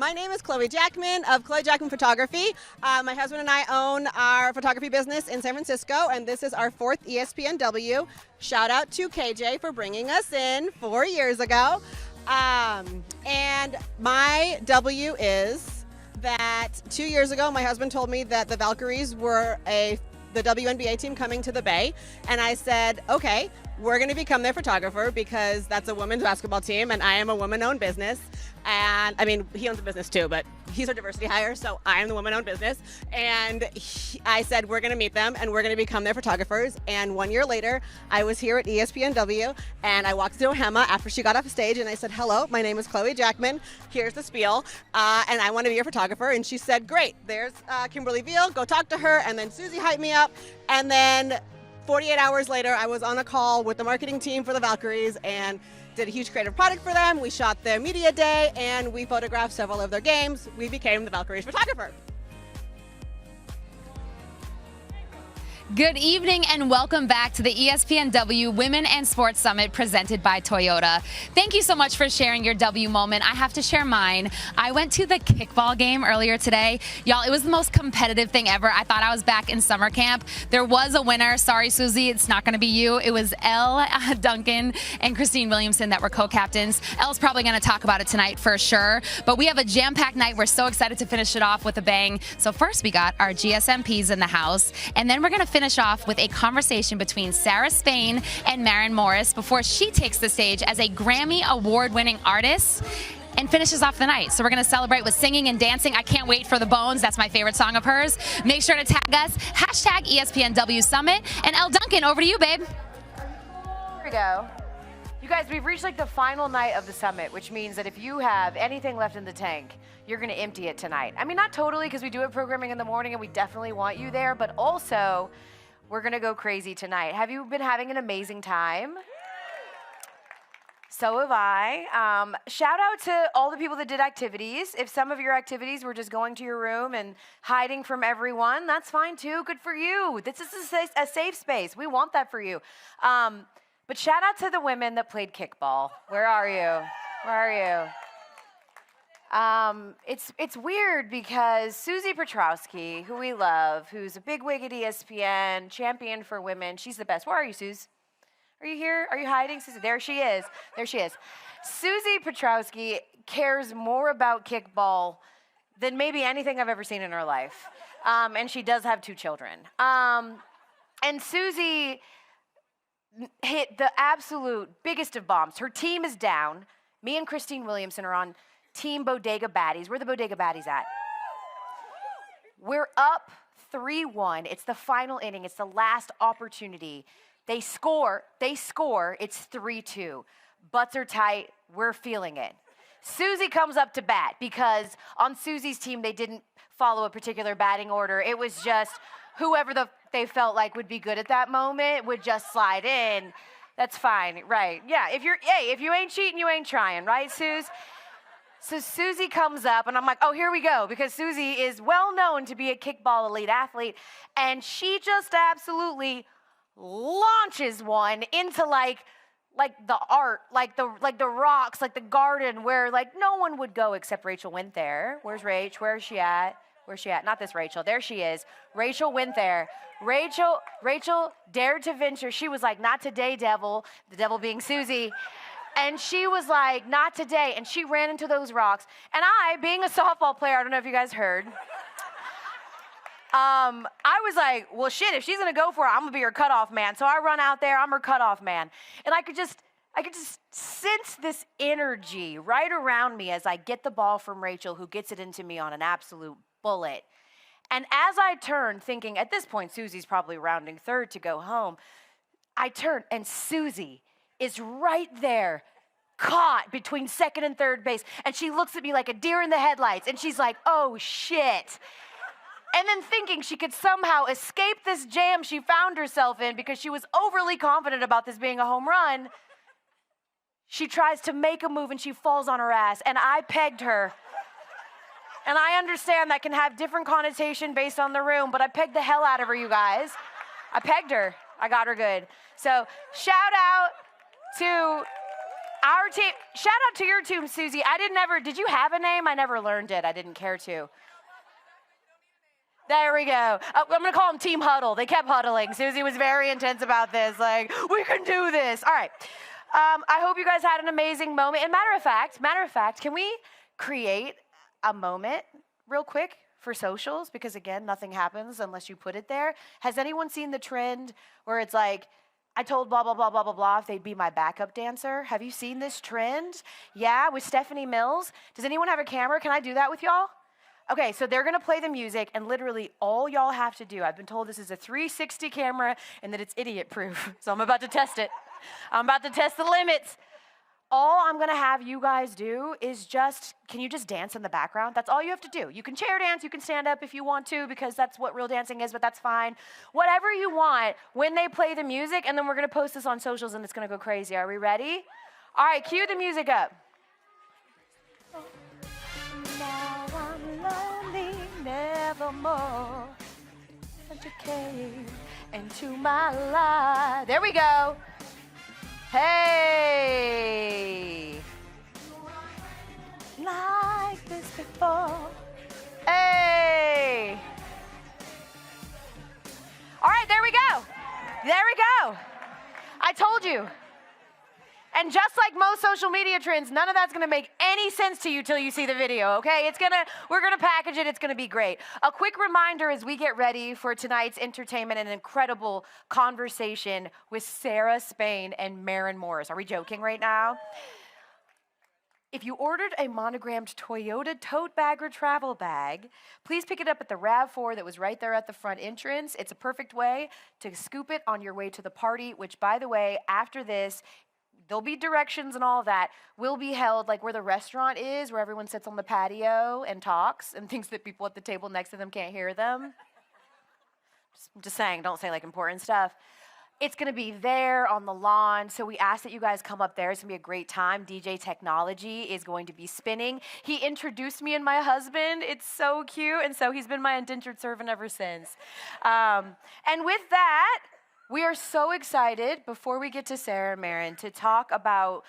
My name is Chloe Jackman of Chloe Jackman Photography. My husband and I own our photography business in San Francisco, and this is our 4th ESPnW. Shout out to KJ for bringing us in 4 years ago. And my W is that 2 years ago, my husband told me that the Valkyries were the WNBA team coming to the Bay, and I said, okay, we're going to become their photographer because that's a women's basketball team, and I am a woman-owned business. And I mean, he owns a business too, but he's our diversity hire, so I am the woman-owned business. And I said, we're going to meet them, and we're going to become their photographers. And 1 year later, I was here at ESPnW, and I walked to Hema after she got off stage, and I said, hello, my name is Chloe Jackman. Here's the spiel, and I want to be your photographer. And she said, great, there's Kimberly Veal, go talk to her. And then Susie hyped me up, and then 48 hours later, I was on a call with the marketing team for the Valkyries and did a huge creative product for them. We shot their media day, and we photographed several of their games. We became the Valkyries photographer. Good evening and welcome back to the ESPnW Women and Sports Summit presented by Toyota. Thank you so much for sharing your W moment. I have to share mine. I went to the kickball game earlier today. Y'all, it was the most competitive thing ever. I thought I was back in summer camp. There was a winner. Sorry, Susie, it's not going to be you. It was Elle, Duncan, and Christine Williamson that were co-captains. Elle's probably going to talk about it tonight for sure. But we have a jam-packed night. We're so excited to finish it off with a bang. So first we got our GSMPs in the house, and then we're going to finish off with a conversation between Sarah Spain and Maren Morris before she takes the stage as a Grammy award-winning artist and finishes off the night. So we're going to celebrate with singing and dancing. I can't wait for The Bones. That's my favorite song of hers. Make sure to tag us, hashtag ESPnW Summit. And Elle Duncan, over to you, babe. Here we go. You guys, we've reached like the final night of the summit, which means that if you have anything left in the tank, you're going to empty it tonight. I mean, not totally, because we do have programming in the morning and we definitely want you there, but also we're going to go crazy tonight. Have you been having an amazing time? So have I. Shout out to all the people that did activities. If some of your activities were just going to your room and hiding from everyone, that's fine too. Good for you. This is a safe space. We want that for you. But shout out to the women that played kickball. Where are you? Where are you? It's weird because Susie Petrowski, who we love, who's a bigwig at ESPN, champion for women, she's the best. Where are you, Suze? Are you here? Are you hiding? Susie, there she is. There she is. Susie Petrowski cares more about kickball than maybe anything I've ever seen in her life. And she does have 2 children. And Susie hit the absolute biggest of bombs. Her team is down. Me and Christine Williamson are on Team Bodega Baddies. Where are the Bodega Baddies at? We're up 3-1. It's the final inning. It's the last opportunity. They score. It's 3-2. Butts are tight. We're feeling it. Susie comes up to bat because on Susie's team, they didn't follow a particular batting order. It was just whoever they felt like would be good at that moment would just slide in. That's fine, right? Yeah, if you ain't cheating, you ain't trying, right, Suze? So Susie comes up, and I'm like, oh, here we go, because Susie is well known to be a kickball elite athlete, and she just absolutely launches one into like the art, like the rocks, like the garden where like no one would go except Rachel Winther. Where's Rach? Where is she at? Where's she at? Not this Rachel. There she is. Rachel Winther. Rachel dared to venture. She was like, not today, devil. The devil being Susie. And she was like, not today. And she ran into those rocks. And I, being a softball player, I don't know if you guys heard, I was like, well, shit, if she's going to go for it, I'm going to be her cutoff man. So I run out there. I'm her cutoff man. And I could just sense this energy right around me as I get the ball from Rachel, who gets it into me on an absolute bullet. And as I turn, thinking, at this point, Susie's probably rounding third to go home, I turn, and Susie is right there, caught between second and third base. And she looks at me like a deer in the headlights, and she's like, oh, shit. And then thinking she could somehow escape this jam she found herself in because she was overly confident about this being a home run, she tries to make a move and she falls on her ass. And I pegged her. And I understand that can have different connotation based on the room, but I pegged the hell out of her, you guys. I pegged her. I got her good. So shout out to Our team, shout out to your team, Susie. Did you have a name? I never learned it. I didn't care to. There we go. I'm going to call them Team Huddle. They kept huddling. Susie was very intense about this. Like, we can do this. All right. I hope you guys had an amazing moment. And matter of fact, can we create a moment real quick for socials? Because again, nothing happens unless you put it there. Has anyone seen the trend where it's like, I told blah, blah, blah, blah, blah, blah if they'd be my backup dancer? Have you seen this trend? Yeah, with Stefanie Mills. Does anyone have a camera? Can I do that with y'all? Okay, so they're gonna play the music, and literally all y'all have to do, I've been told this is a 360 camera and that it's idiot-proof, so I'm about to test it. I'm about to test the limits. All I'm gonna have you guys do is can you just dance in the background? That's all you have to do. You can chair dance, you can stand up if you want to, because that's what real dancing is, but that's fine. Whatever you want when they play the music, and then we're gonna post this on socials and it's gonna go crazy. Are we ready? All right, cue the music up. Now I'm lonely, nevermore. And you came into my life. There we go. Hey. Like this before. Hey. All right, there we go. There we go. I told you. And just like most social media trends, none of that's gonna make any sense to you till you see the video, okay? We're gonna package it, it's gonna be great. A quick reminder as we get ready for tonight's entertainment, an incredible conversation with Sarah Spain and Maren Morris. Are we joking right now? If you ordered a monogrammed Toyota tote bag or travel bag, please pick it up at the RAV4 that was right there at the front entrance. It's a perfect way to scoop it on your way to the party, which, by the way, after this, there'll be directions and all that, will be held like where the restaurant is, where everyone sits on the patio and talks and thinks that people at the table next to them can't hear them. Just saying, don't say like important stuff. It's gonna be there on the lawn, so we ask that you guys come up there. It's gonna be a great time. DJ Technology is going to be spinning. He introduced me and my husband. It's so cute, and so he's been my indentured servant ever since. And with that, we are so excited, before we get to Sarah and Maren, to talk about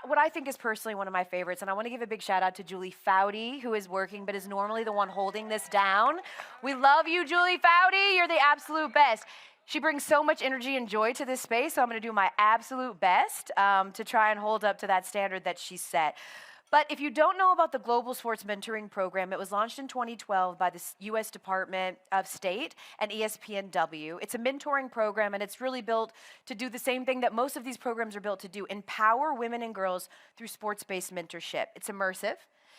what I think is personally one of my favorites. And I want to give a big shout out to Julie Foudy, who is working but is normally the one holding this down. We love you, Julie Foudy. You're the absolute best. She brings so much energy and joy to this space, so I'm going to do my absolute best to try and hold up to that standard that she set. But if you don't know about the Global Sports Mentoring Program, it was launched in 2012 by the U.S. Department of State and ESPnW. It's a mentoring program, and it's really built to do the same thing that most of these programs are built to do: empower women and girls through sports-based mentorship. It's immersive.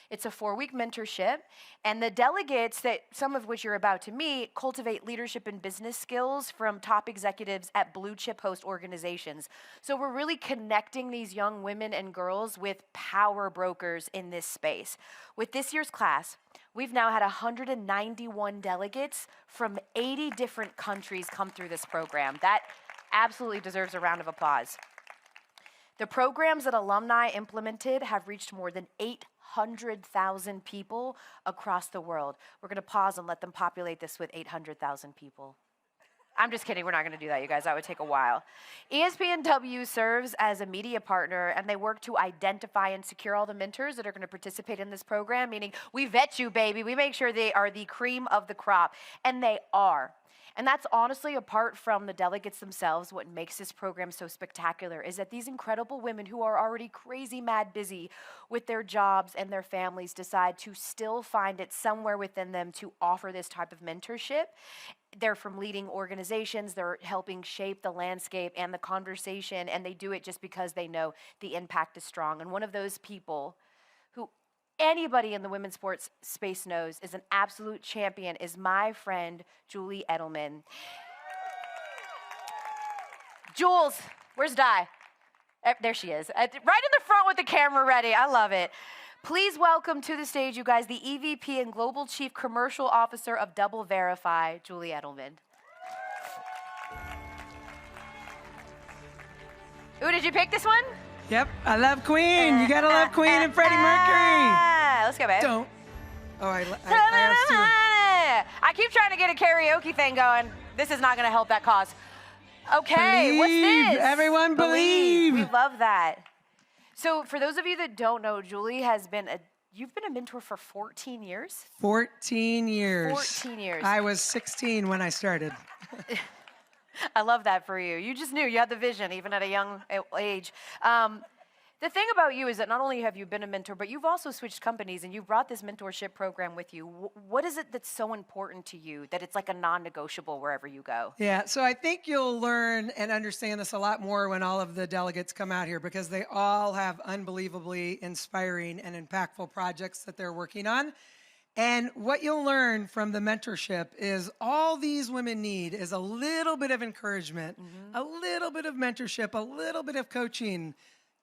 It's a 4-week mentorship, and the delegates, that some of which you're about to meet, cultivate leadership and business skills from top executives at blue chip host organizations. So we're really connecting these young women and girls with power brokers in this space. With this year's class, we've now had 191 delegates from 80 different countries come through this program. That absolutely deserves a round of applause. The programs that alumni implemented have reached more than 800,000 people across the world. We're going to pause and let them populate this with 800,000 people. I'm just kidding. We're not going to do that, you guys. That would take a while. ESPnW serves as a media partner, and they work to identify and secure all the mentors that are going to participate in this program, meaning we vet you, baby. We make sure they are the cream of the crop, and they are. And that's honestly, apart from the delegates themselves, what makes this program so spectacular is that these incredible women who are already crazy mad busy with their jobs and their families decide to still find it somewhere within them to offer this type of mentorship. They're from leading organizations, they're helping shape the landscape and the conversation, and they do it just because they know the impact is strong. And one of those people who anybody in the women's sports space knows is an absolute champion is my friend, Julie Edelman. Jules, where's Di? There she is, right in the front with the camera ready. I love it. Please welcome to the stage, you guys, the EVP and Global Chief Commercial Officer of Double Verify, Julie Edelman. Ooh, did you pick this one? Yep, I love Queen. You gotta love Queen and Freddie Mercury. Let's go, babe. Don't. Oh, I asked you. I keep trying to get a karaoke thing going. This is not gonna help that cause. Okay, Believe. what's this? Everyone believe. We love that. So for those of you that don't know, Julie you've been a mentor for 14 years? 14 years. 14 years. I was 16 when I started. I love that for you. You just knew you had the vision, even at a young age. The thing about you is that not only have you been a mentor, but you've also switched companies and you've brought this mentorship program with you. What is it that's so important to you that it's like a non-negotiable wherever you go? Yeah, so I think you'll learn and understand this a lot more when all of the delegates come out here, because they all have unbelievably inspiring and impactful projects that they're working on. And what you'll learn from the mentorship is all these women need is a little bit of encouragement, a little bit of mentorship, a little bit of coaching,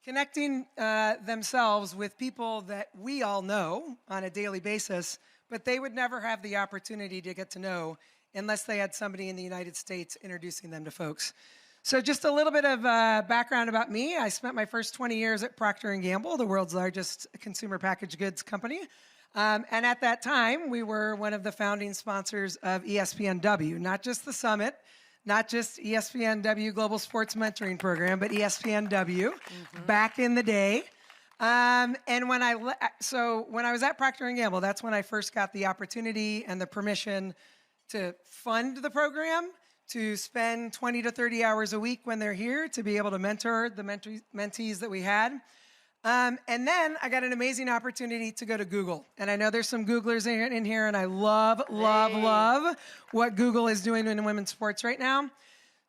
connecting themselves with people that we all know on a daily basis, but they would never have the opportunity to get to know unless they had somebody in the United States introducing them to folks. So just a little bit of background about me. I spent my first 20 years at Procter & Gamble, the world's largest consumer packaged goods company. And at that time, we were one of the founding sponsors of ESPnW, not just the summit, not just ESPnW Global Sports Mentoring Program, but ESPnW back in the day. And when I was at Procter & Gamble, that's when I first got the opportunity and the permission to fund the program, to spend 20 to 30 hours a week when they're here, to be able to mentor the mentees that we had. And then I got an amazing opportunity to go to Google. And I know there's some Googlers in here, and I love what Google is doing in women's sports right now.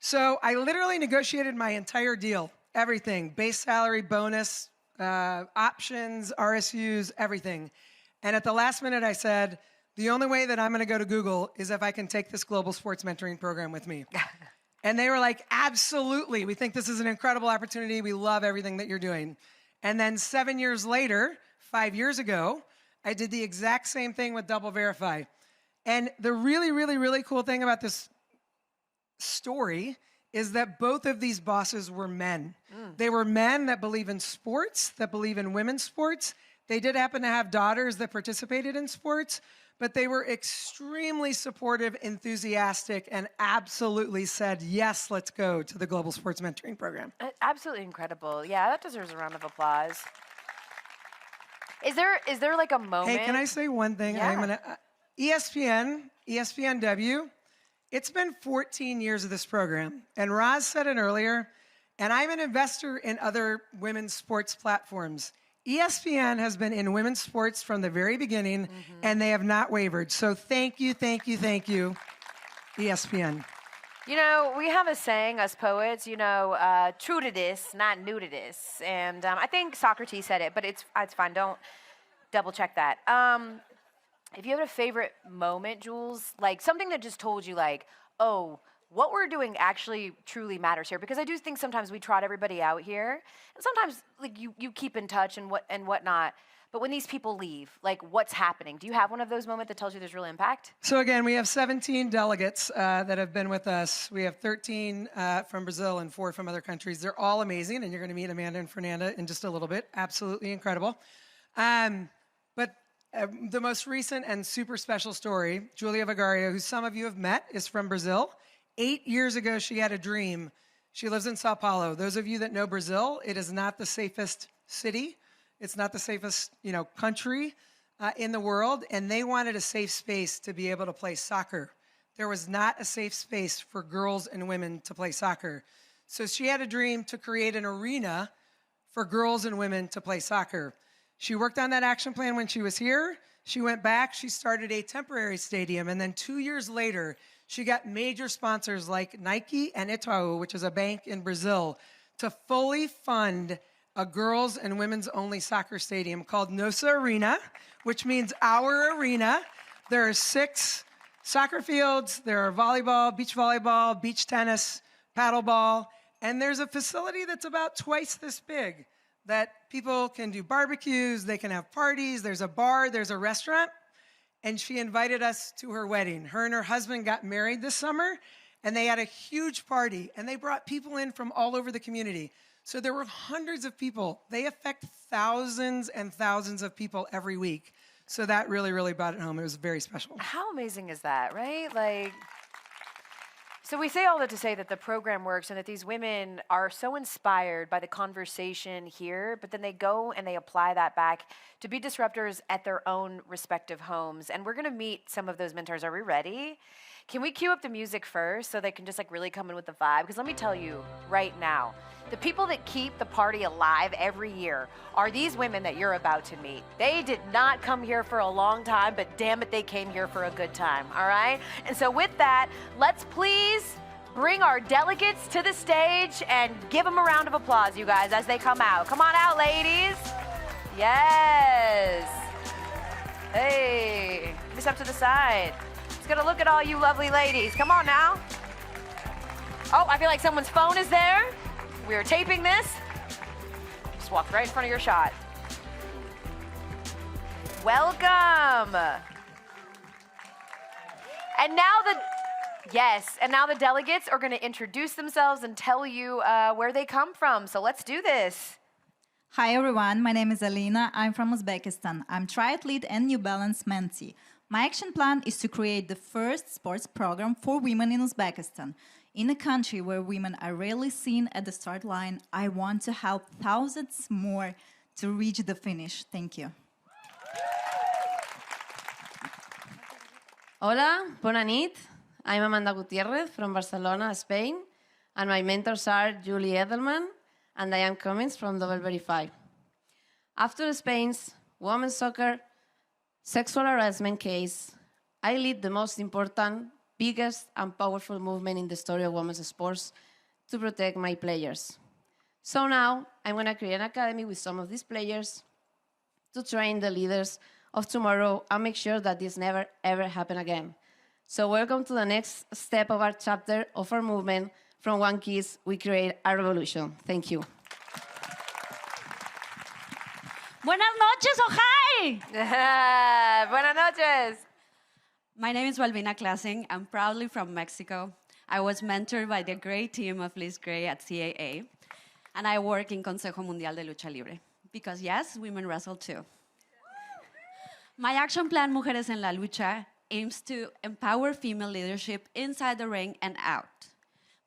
So I literally negotiated my entire deal, everything, base salary, bonus, options, RSUs, everything. And at the last minute, I said, the only way that I'm going to go to Google is if I can take this global sports mentoring program with me. And they were like, absolutely. We think this is an incredible opportunity. We love everything that you're doing. And then 7 years later, 5 years ago, I did the exact same thing with Double Verify. And the really cool thing about this story is that both of these bosses were men. They were men that believe in sports, that believe in women's sports. They did happen to have daughters that participated in sports, but they were extremely supportive, enthusiastic, and absolutely said, yes, let's go to the Global Sports Mentoring Program. Absolutely incredible. Yeah, that deserves a round of applause. Is there like a moment? Hey, can I say one thing? Yeah. ESPnW, it's been 14 years of this program. And Roz said it earlier, and I'm an investor in other women's sports platforms. ESPN has been in women's sports from the very beginning, and they have not wavered. So thank you, ESPN. You know, we have a saying, us poets, true to this, not new to this. And I think Socrates said it, but it's fine. Don't double check that. If you have a favorite moment, Jules, like something that just told you like, oh, what we're doing actually truly matters here, because I do think sometimes we trot everybody out here, and sometimes like you keep in touch and whatnot. But when these people leave, like what's happening? Do you have one of those moments that tells you there's real impact? So again, we have 17 delegates that have been with us. We have 13 from Brazil and 4 from other countries. They're all amazing, and you're going to meet Amanda and Fernanda in just a little bit. Absolutely incredible. But the most recent and super special story, Julia Vigario, who some of you have met, is from Brazil. 8 years ago, she had a dream. She lives in Sao Paulo. Those of you that know Brazil, it is not the safest city. It's not the safest, country in the world. And they wanted a safe space to be able to play soccer. There was not a safe space for girls and women to play soccer. So she had a dream to create an arena for girls and women to play soccer. She worked on that action plan when she was here. She went back. She started a temporary stadium. And then 2 years later, she got major sponsors like Nike and Itaú, which is a bank in Brazil, to fully fund a girls and women's only soccer stadium called Nossa Arena, which means our arena. There are 6 soccer fields. There are volleyball, beach tennis, paddleball, and there's a facility that's about twice this big that people can do barbecues, they can have parties, there's a bar, there's a restaurant. And she invited us to her wedding. Her and her husband got married this summer, and they had a huge party, and they brought people in from all over the community. So there were hundreds of people. They affect thousands and thousands of people every week. So that really brought it home. It was very special. How amazing is that, right? Like, So we say all that to say that the program works and that these women are so inspired by the conversation here, but then they go and they apply that back to be disruptors at their own respective homes. And we're going to meet some of those mentors. Are we ready? Can we cue up the music first so they can just like really come in with the vibe? Because let me tell you right now, the people that keep the party alive every year are these women that you're about to meet. They did not come here for a long time, but damn it, they came here for a good time, all right? And so with that, let's please bring our delegates to the stage and give them a round of applause, you guys, as they come out. Come on out, ladies. Yes. Hey, just up to the side. Let's get a look at all you lovely ladies. Come on now. Oh, I feel like someone's phone is there. We're taping this. Just walked right in front of your shot. Welcome. And now the delegates are going to introduce themselves and tell you where they come from. So let's do this. Hi everyone, my name is Alina. I'm from Uzbekistan. I'm triathlete and New Balance mentee. My action plan is to create the first sports program for women in Uzbekistan. In a country where women are rarely seen at the start line, I want to help thousands more to reach the finish. Thank you. Hola, bona nit. I'm Amanda Gutierrez from Barcelona, Spain, and my mentors are Julie Edelman and Diane Cummins from Double Verify. After Spain's women's soccer sexual harassment case, I lead the most important, biggest, and powerful movement in the story of women's sports to protect my players. So now, I'm going to create an academy with some of these players to train the leaders of tomorrow and make sure that this never, ever happen again. So welcome to the next step of our chapter of our movement. From one kiss, we create a revolution. Thank you. Buenas noches, oh hi! Buenas noches. My name is Balbina Classing. I'm proudly from Mexico. I was mentored by the great team of Liz Gray at CAA, and I work in Consejo Mundial de Lucha Libre. Because yes, women wrestle too. My action plan, Mujeres en la Lucha, aims to empower female leadership inside the ring and out,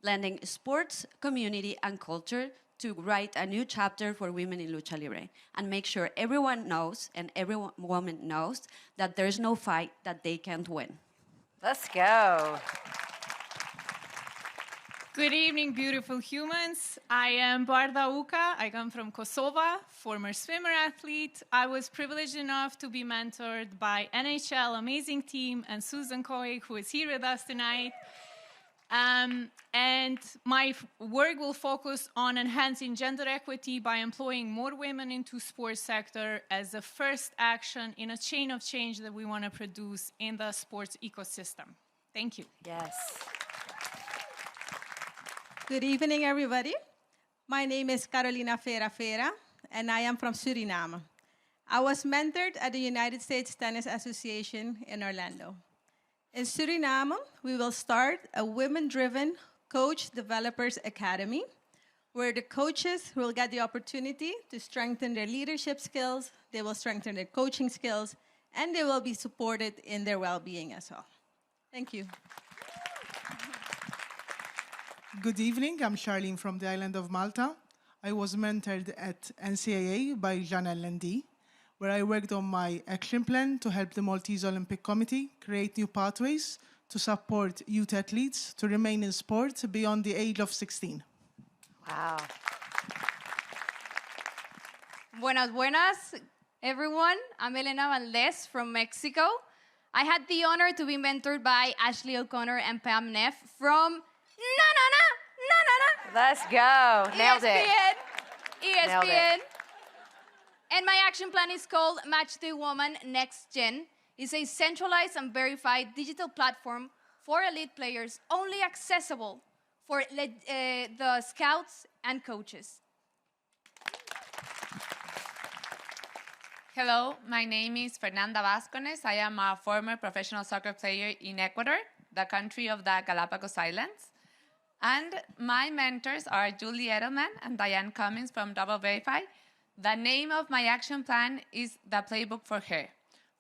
blending sports, community, and culture to write a new chapter for women in Lucha Libre and make sure everyone knows and every woman knows that there's no fight that they can't win. Let's go. Good evening, beautiful humans. I am Barda Uka. I come from Kosovo, former swimmer athlete. I was privileged enough to be mentored by NHL amazing team and Susan Coy, who is here with us tonight. And my work will focus on enhancing gender equity by employing more women into sports sector as a first action in a chain of change that we want to produce in the sports ecosystem. Thank you. Yes. Good evening, everybody. My name is Carolina Feira, and I am from Suriname. I was mentored at the United States Tennis Association in Orlando. In Suriname, we will start a women-driven Coach Developers Academy, where the coaches will get the opportunity to strengthen their leadership skills, they will strengthen their coaching skills, and they will be supported in their well-being as well. Thank you. Good evening, I'm Charlene from the island of Malta. I was mentored at NCAA by Jean-Elle Lendy, where I worked on my action plan to help the Maltese Olympic Committee create new pathways to support youth athletes to remain in sport beyond the age of 16. Wow. Buenas, everyone. I'm Elena Valdez from Mexico. I had the honor to be mentored by Ashley O'Connor and Pam Neff from Let's go. Nailed it. ESPN. Nailed it. And my action plan is called Match the Woman Next Gen. It's a centralized and verified digital platform for elite players, only accessible for the scouts and coaches. Hello, my name is Fernanda Vascones. I am a former professional soccer player in Ecuador, the country of the Galapagos Islands. And my mentors are Julie Edelman and Diane Cummins from Double Verify. The name of my action plan is The Playbook for Her.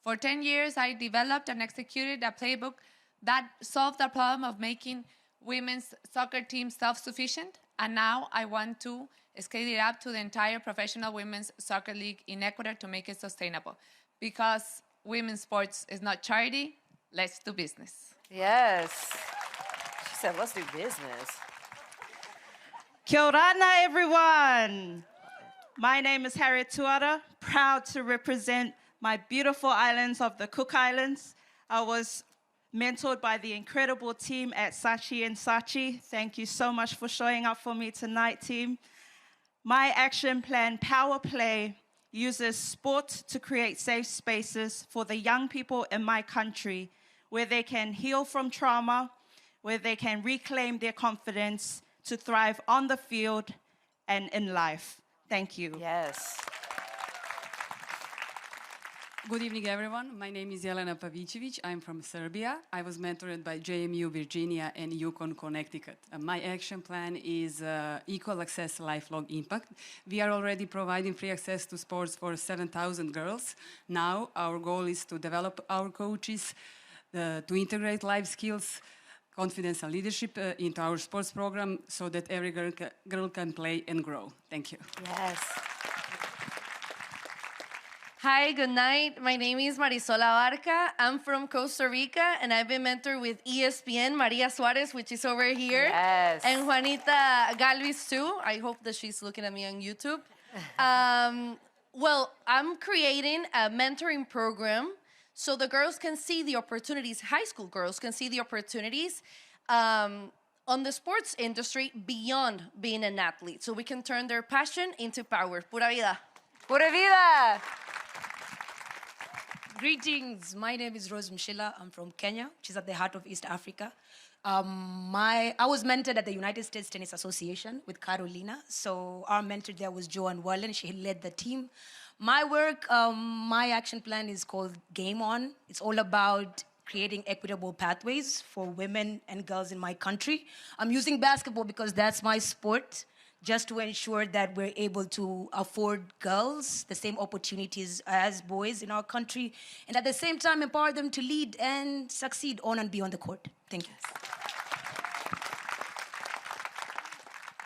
For 10 years, I developed and executed a playbook that solved the problem of making women's soccer team self-sufficient, and now I want to scale it up to the entire professional women's soccer league in Ecuador to make it sustainable. Because women's sports is not charity, let's do business. Yes. She said, let's do business. Kia orana, everyone. My name is Harriet Tuara, proud to represent my beautiful islands of the Cook Islands. I was mentored by the incredible team at Sachi and Sachi. Thank you so much for showing up for me tonight, team. My action plan, Power Play, uses sport to create safe spaces for the young people in my country where they can heal from trauma, where they can reclaim their confidence to thrive on the field and in life. Thank you. Yes. Good evening, everyone. My name is Jelena Pavicevic. I'm from Serbia. I was mentored by JMU Virginia and Yukon Connecticut. My action plan is Equal Access Lifelong Impact. We are already providing free access to sports for 7,000 girls. Now our goal is to develop our coaches, to integrate life skills, confidence and leadership into our sports program so that every girl can play and grow. Thank you. Yes. Hi, good night. My name is Marisola Barca. I'm from Costa Rica, and I've been mentored with ESPN, Maria Suarez, which is over here. Yes. And Juanita Galvis, too. I hope that she's looking at me on YouTube. Well, I'm creating a mentoring program so the girls can see the opportunities, high school girls can see the opportunities on the sports industry beyond being an athlete. So we can turn their passion into power. Pura vida. Pura vida. Greetings, my name is Rose Mshila. I'm from Kenya, which is at the heart of East Africa. I was mentored at the United States Tennis Association with Carolina. So our mentor there was Joanne Wallen. She led the team. My work, my action plan is called Game On. It's all about creating equitable pathways for women and girls in my country. I'm using basketball because that's my sport, just to ensure that we're able to afford girls the same opportunities as boys in our country, and at the same time empower them to lead and succeed on and beyond the court. Thank you.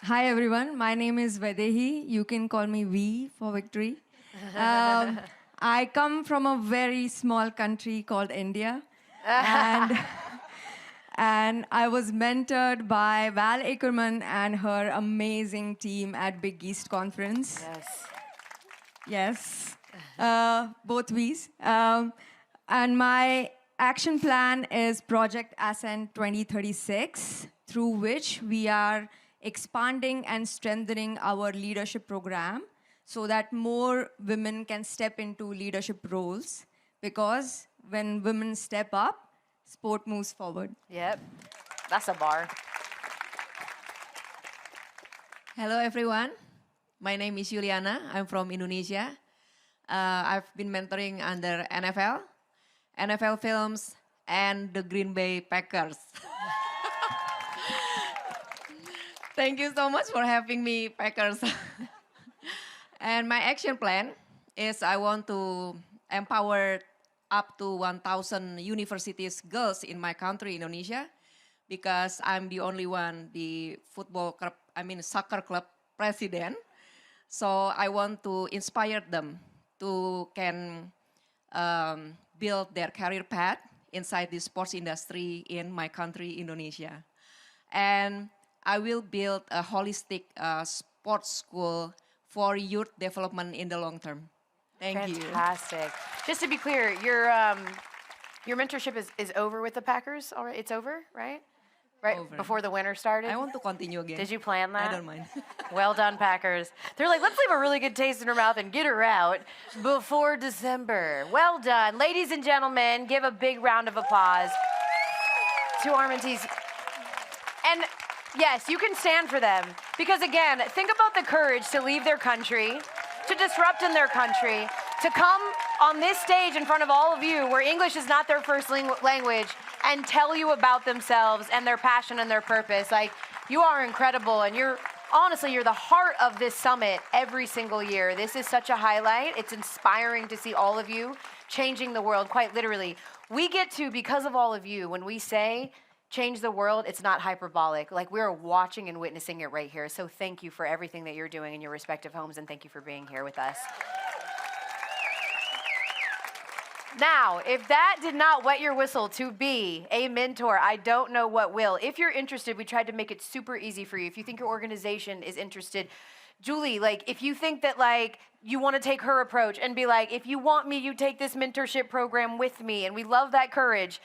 Hi everyone, my name is Vedehi. You can call me V for victory. I come from a very small country called India, and I was mentored by Val Ackerman and her amazing team at Big East Conference. Yes. Yes, both V's. And my action plan is Project Ascent 2036, through which we are expanding and strengthening our leadership program so that more women can step into leadership roles, because when women step up, sport moves forward. Yep, that's a bar. Hello, everyone. My name is Juliana. I'm from Indonesia. I've been mentoring under NFL, NFL Films, and the Green Bay Packers. Thank you so much for having me, Packers. And my action plan is I want to empower up to 1,000 universities girls in my country, Indonesia, because I'm the only one, the soccer club president. So I want to inspire them to can build their career path inside the sports industry in my country, Indonesia. And I will build a holistic sports school for youth development in the long term. Thank you. Fantastic. Just to be clear, your mentorship is over with the Packers already? It's over, right? Right Over. Before the winter started? I want to continue again. Did you plan that? I don't mind. Well done, Packers. They're like, let's leave a really good taste in her mouth and get her out before December. Well done. Ladies and gentlemen, give a big round of applause to Armentees. And yes, you can stand for them. Because again, think about the courage to leave their country, to disrupt in their country, to come on this stage in front of all of you where English is not their first language and tell you about themselves and their passion and their purpose. Like, you are incredible, and honestly, you're the heart of this summit every single year. This is such a highlight. It's inspiring to see all of you changing the world, quite literally. We get to, because of all of you, when we say change the world, it's not hyperbolic. Like, we're watching and witnessing it right here. So thank you for everything that you're doing in your respective homes, and thank you for being here with us. Now, if that did not wet your whistle to be a mentor, I don't know what will. If you're interested, we tried to make it super easy for you. If you think your organization is interested, Julie, like, if you think that, like, you want to take her approach and be like, if you want me, you take this mentorship program with me, and we love that courage,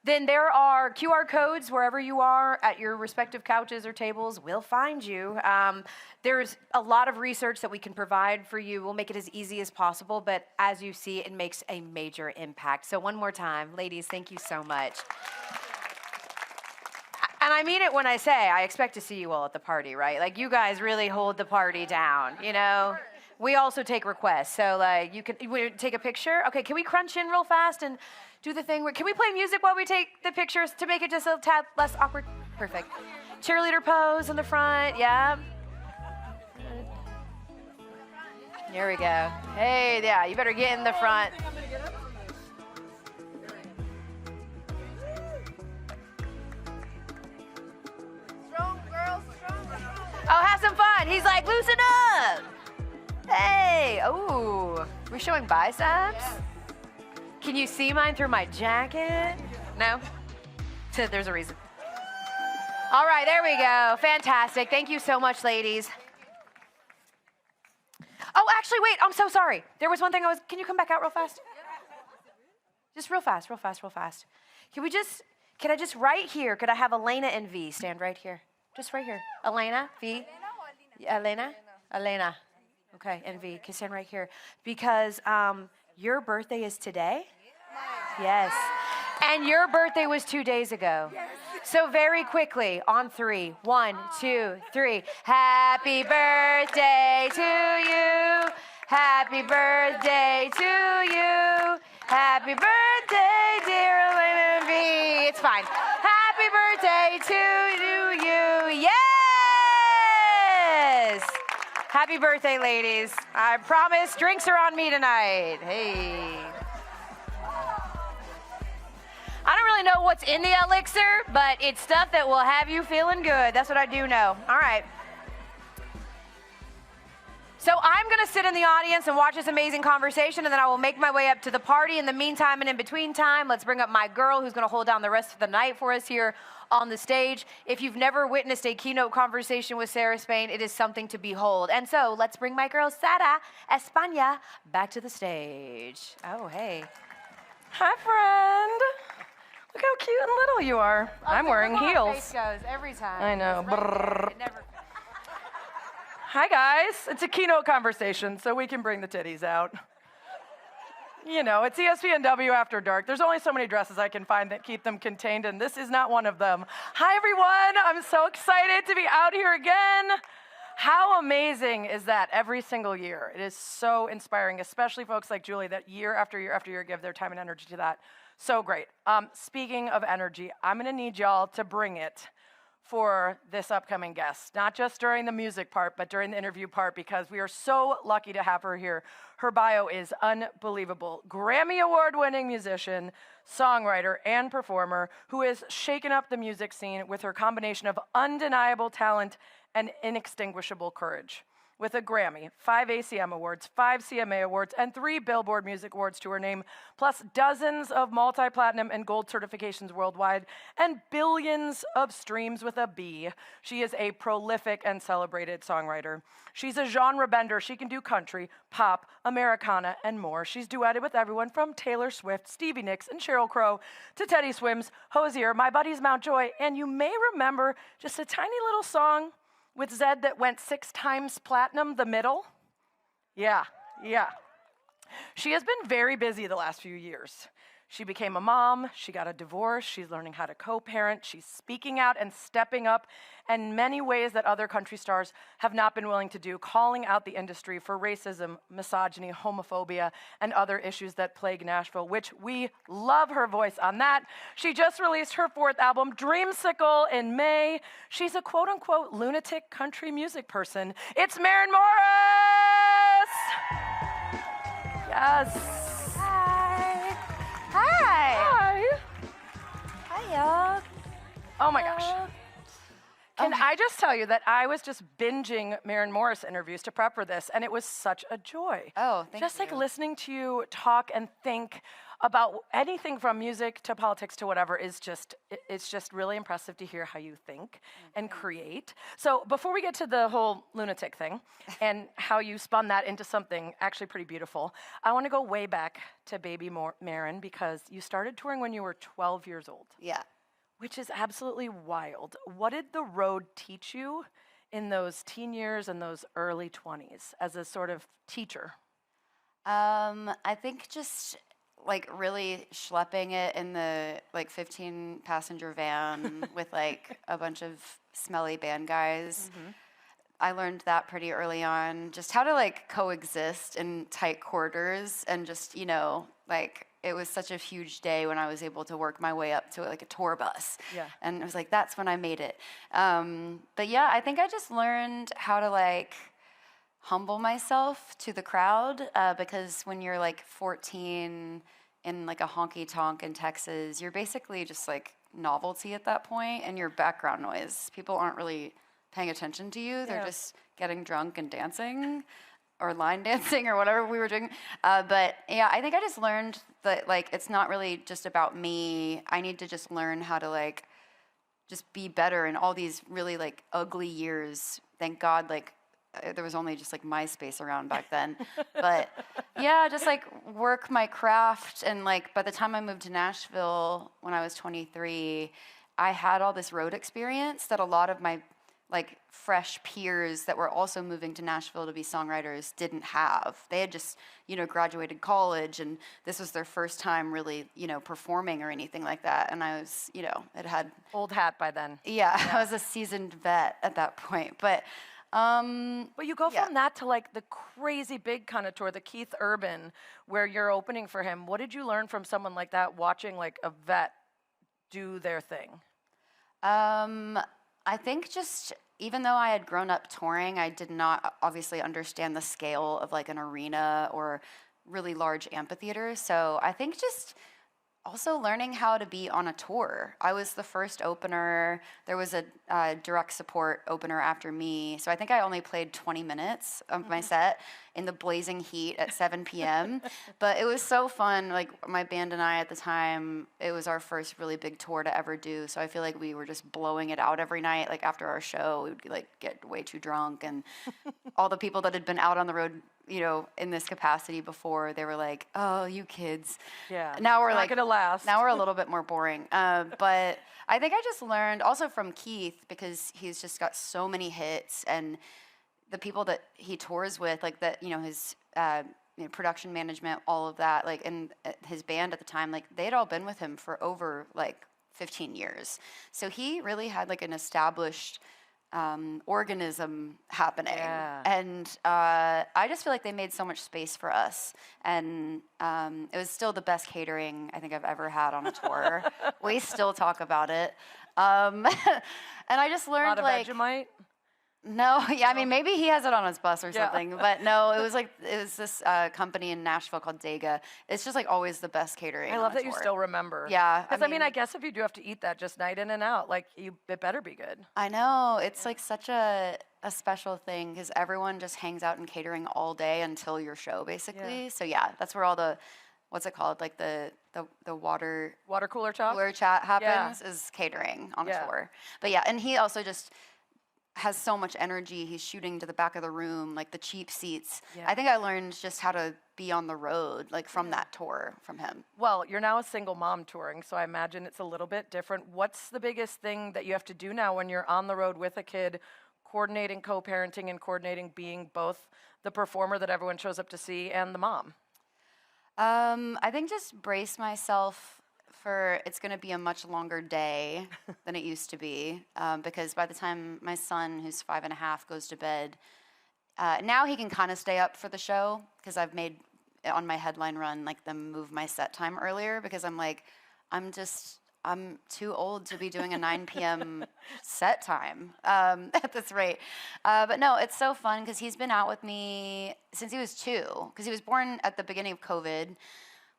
then there are QR codes wherever you are at your respective couches or tables. We'll find you. There's a lot of research that we can provide for you. We'll make it as easy as possible, but as you see, it makes a major impact. So one more time, ladies, thank you so much. And I mean it when I say I expect to see you all at the party, right? Like, you guys really hold the party down, you know? We also take requests, so like, you take a picture. Okay, can we crunch in real fast and do the thing where, can we play music while we take the pictures to make it just a tad less awkward? Perfect. Cheerleader pose in the front, yeah. Here we go. Hey, yeah, you better get in the front. Strong girls, strong. Oh, have some fun. He's like, loosen up. Hey, oh, we're showing biceps? Can you see mine through my jacket? No? There's a reason. All right, there we go. Fantastic. Thank you so much, ladies. Oh, actually, wait, I'm so sorry. There was one thing can you come back out real fast? Just real fast, real fast, real fast. Can I just right here, could I have Elena and V stand right here? Just right here. Elena, V. Elena. Okay, and V, can stand right here. Because your birthday is today? Yes. And your birthday was 2 days ago. Yes. So very quickly, on 3. 1, 2, 3. Happy birthday to you. Happy birthday to you. Happy birthday, dear Elena V. It's fine. Happy birthday to you. Yes! Happy birthday, ladies. I promise drinks are on me tonight. Hey. I don't really know what's in the elixir, but it's stuff that will have you feeling good. That's what I do know. All right. So I'm going to sit in the audience and watch this amazing conversation, and then I will make my way up to the party. In the meantime and in between time, let's bring up my girl who's going to hold down the rest of the night for us here on the stage. If you've never witnessed a keynote conversation with Sarah Spain, it is something to behold. And so let's bring my girl, Sara España, back to the stage. Oh, hey. Hi, friend. Look how cute and little you are. I'm wearing heels. Face goes every time. I know. Right it never... Hi, guys. It's a keynote conversation, so we can bring the titties out. You know, it's ESPnW After Dark. There's only so many dresses I can find that keep them contained, and this is not one of them. Hi, everyone. I'm so excited to be out here again. How amazing is that every single year? It is so inspiring, especially folks like Julie that year after year after year give their time and energy to that. So great. Speaking of energy, I'm going to need y'all to bring it for this upcoming guest, not just during the music part, but during the interview part, because we are so lucky to have her here. Her bio is unbelievable. Grammy Award-winning musician, songwriter, and performer who has shaken up the music scene with her combination of undeniable talent and inextinguishable courage. With a Grammy, 5 ACM Awards, 5 CMA Awards, and 3 Billboard Music Awards to her name, plus dozens of multi-platinum and gold certifications worldwide, and billions of streams with a B. She is a prolific and celebrated songwriter. She's a genre bender. She can do country, pop, Americana, and more. She's duetted with everyone from Taylor Swift, Stevie Nicks, and Sheryl Crow, to Teddy Swims, Hozier, My Buddies Mountjoy, and you may remember just a tiny little song with Zed that went 6 times platinum, The Middle? Yeah. She has been very busy the last few years. She became a mom, she got a divorce, she's learning how to co-parent, she's speaking out and stepping up in many ways that other country stars have not been willing to do, calling out the industry for racism, misogyny, homophobia, and other issues that plague Nashville, which we love her voice on that. She just released her 4th album, Dreamsicle, in May. She's a quote-unquote lunatic country music person. It's Maren Morris! Yes. Hi. Hi. Hi, y'all. Oh my gosh. Can I just tell you that I was just binging Maren Morris interviews to prep for this, and it was such a joy. Oh, thank just you. like listening to you talk and think about anything from music to politics to whatever is just, it's just really impressive to hear how you think and create. So before we get to the whole lunatic thing and how you spun that into something actually pretty beautiful, I want to go way back to baby Maren, because you started touring when you were 12 years old. Yeah. Which is absolutely wild. What did the road teach you in those teen years and those early 20s as a sort of teacher? I think just like really schlepping it in the like 15 passenger van with like a bunch of smelly band guys. I learned that pretty early on, just how to like coexist in tight quarters, and just, you know, like it was such a huge day when I was able to work my way up to like a tour bus. Yeah. And it was like, that's when I made it. But yeah, I think I just learned how to like humble myself to the crowd, because when you're like 14 in like a honky tonk in Texas, you're basically just like novelty at that point, and you're background noise. People aren't really paying attention to you. They're just getting drunk and dancing, or line dancing, or whatever we were doing. But yeah, I think I just learned that like it's not really just about me. I need to just learn how to like just be better in all these really like ugly years. Thank God, like there was only just like MySpace around back then. But yeah, just like work my craft. And like by the time I moved to Nashville when I was 23, I had all this road experience that a lot of my like fresh peers that were also moving to Nashville to be songwriters didn't have. They had just, you know, graduated college, and this was their first time really, you know, performing or anything like that. And I was, you know, it had old hat by then. Yeah, I was a seasoned vet at that point. But you go from that to like the crazy big kind of tour, the Keith Urban, where you're opening for him. What did you learn from someone like that, watching like a vet do their thing? I think just, even though I had grown up touring, I did not obviously understand the scale of like an arena or really large amphitheaters. So I think just also learning how to be on a tour. I was the first opener. There was a direct support opener after me. So I think I only played 20 minutes of my set in the blazing heat at 7 p.m. But it was so fun. Like my band and I at the time, it was our first really big tour to ever do. So I feel like we were just blowing it out every night. Like after our show, we would like get way too drunk, and all the people that had been out on the road, you know, in this capacity before, they were like, "Oh, you kids." Yeah. Now we're not like, gonna last. Now we're a little bit more boring. But I think I just learned also from Keith, because he's just got so many hits, and the people that he tours with, like that, you know, his you know, production management, all of that, like, and his band at the time, like they had all been with him for over like 15 years. So he really had like an established organism happening. Yeah. And I just feel like they made so much space for us. And it was still the best catering I think I've ever had on a tour. We still talk about it. And I just learned, Not a like... Vegemite? No, yeah, I mean, maybe he has it on his bus or Yeah. something, but no, it was this company in Nashville called Delegate. It's just like always the best catering. I on love a that you tour. still remember. Yeah, Because I mean, I guess if you do have to eat that just night in and out, like it better be good. I know, it's like such a special thing, because everyone just hangs out in catering all day until your show, basically. Yeah. So yeah, that's where all the, what's it called, like the water cooler chat happens, is catering on Yeah. tour. But yeah, and he also just has so much energy. He's shooting to the back of the room, like the cheap seats. Yeah. I think I learned just how to be on the road, like from that tour from him. Well, you're now a single mom touring, so I imagine it's a little bit different. What's the biggest thing that you have to do now when you're on the road with a kid, coordinating co-parenting and coordinating being both the performer that everyone shows up to see and the mom? I think just brace myself for it's going to be a much longer day than it used to be, because by the time my son, who's 5.5, goes to bed, now he can kind of stay up for the show, because I've made on my headline run like them move my set time earlier, because I'm like, I'm too old to be doing a 9 p.m. set time at this rate. But no, it's so fun, because he's been out with me since he was 2, because he was born at the beginning of COVID,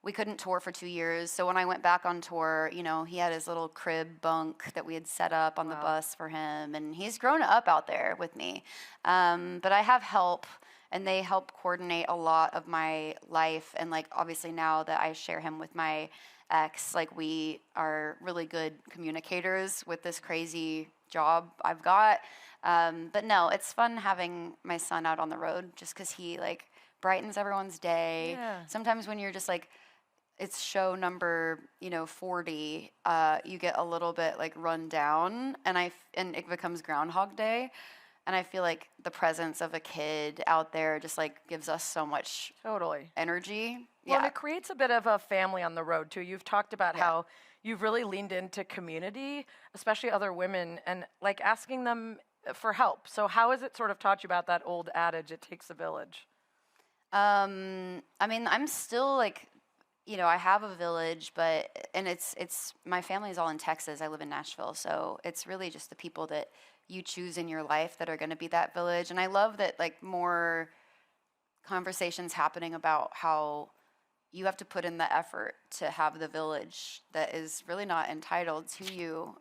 we couldn't tour for 2 years. So when I went back on tour, you know, he had his little crib bunk that we had set up on the bus for him, and he's grown up out there with me. But I have help, and they help coordinate a lot of my life. And like, obviously now that I share him with my ex, like, we are really good communicators with this crazy job I've got. But no, it's fun having my son out on the road just because he like brightens everyone's day. Yeah. Sometimes when you're just like, it's show number, 40, you get a little bit like run down, and it becomes Groundhog Day. And I feel like the presence of a kid out there just like gives us so much energy. Well, and it creates a bit of a family on the road too. You've talked about how you've really leaned into community, especially other women, and like asking them for help. So how has it sort of taught you about that old adage, it takes a village? I mean, I'm still like, I have a village, and it's my family is all in Texas. I live in Nashville, so it's really just the people that you choose in your life that are going to be that village. And I love that like more conversations happening about how you have to put in the effort to have the village that is really not entitled to you.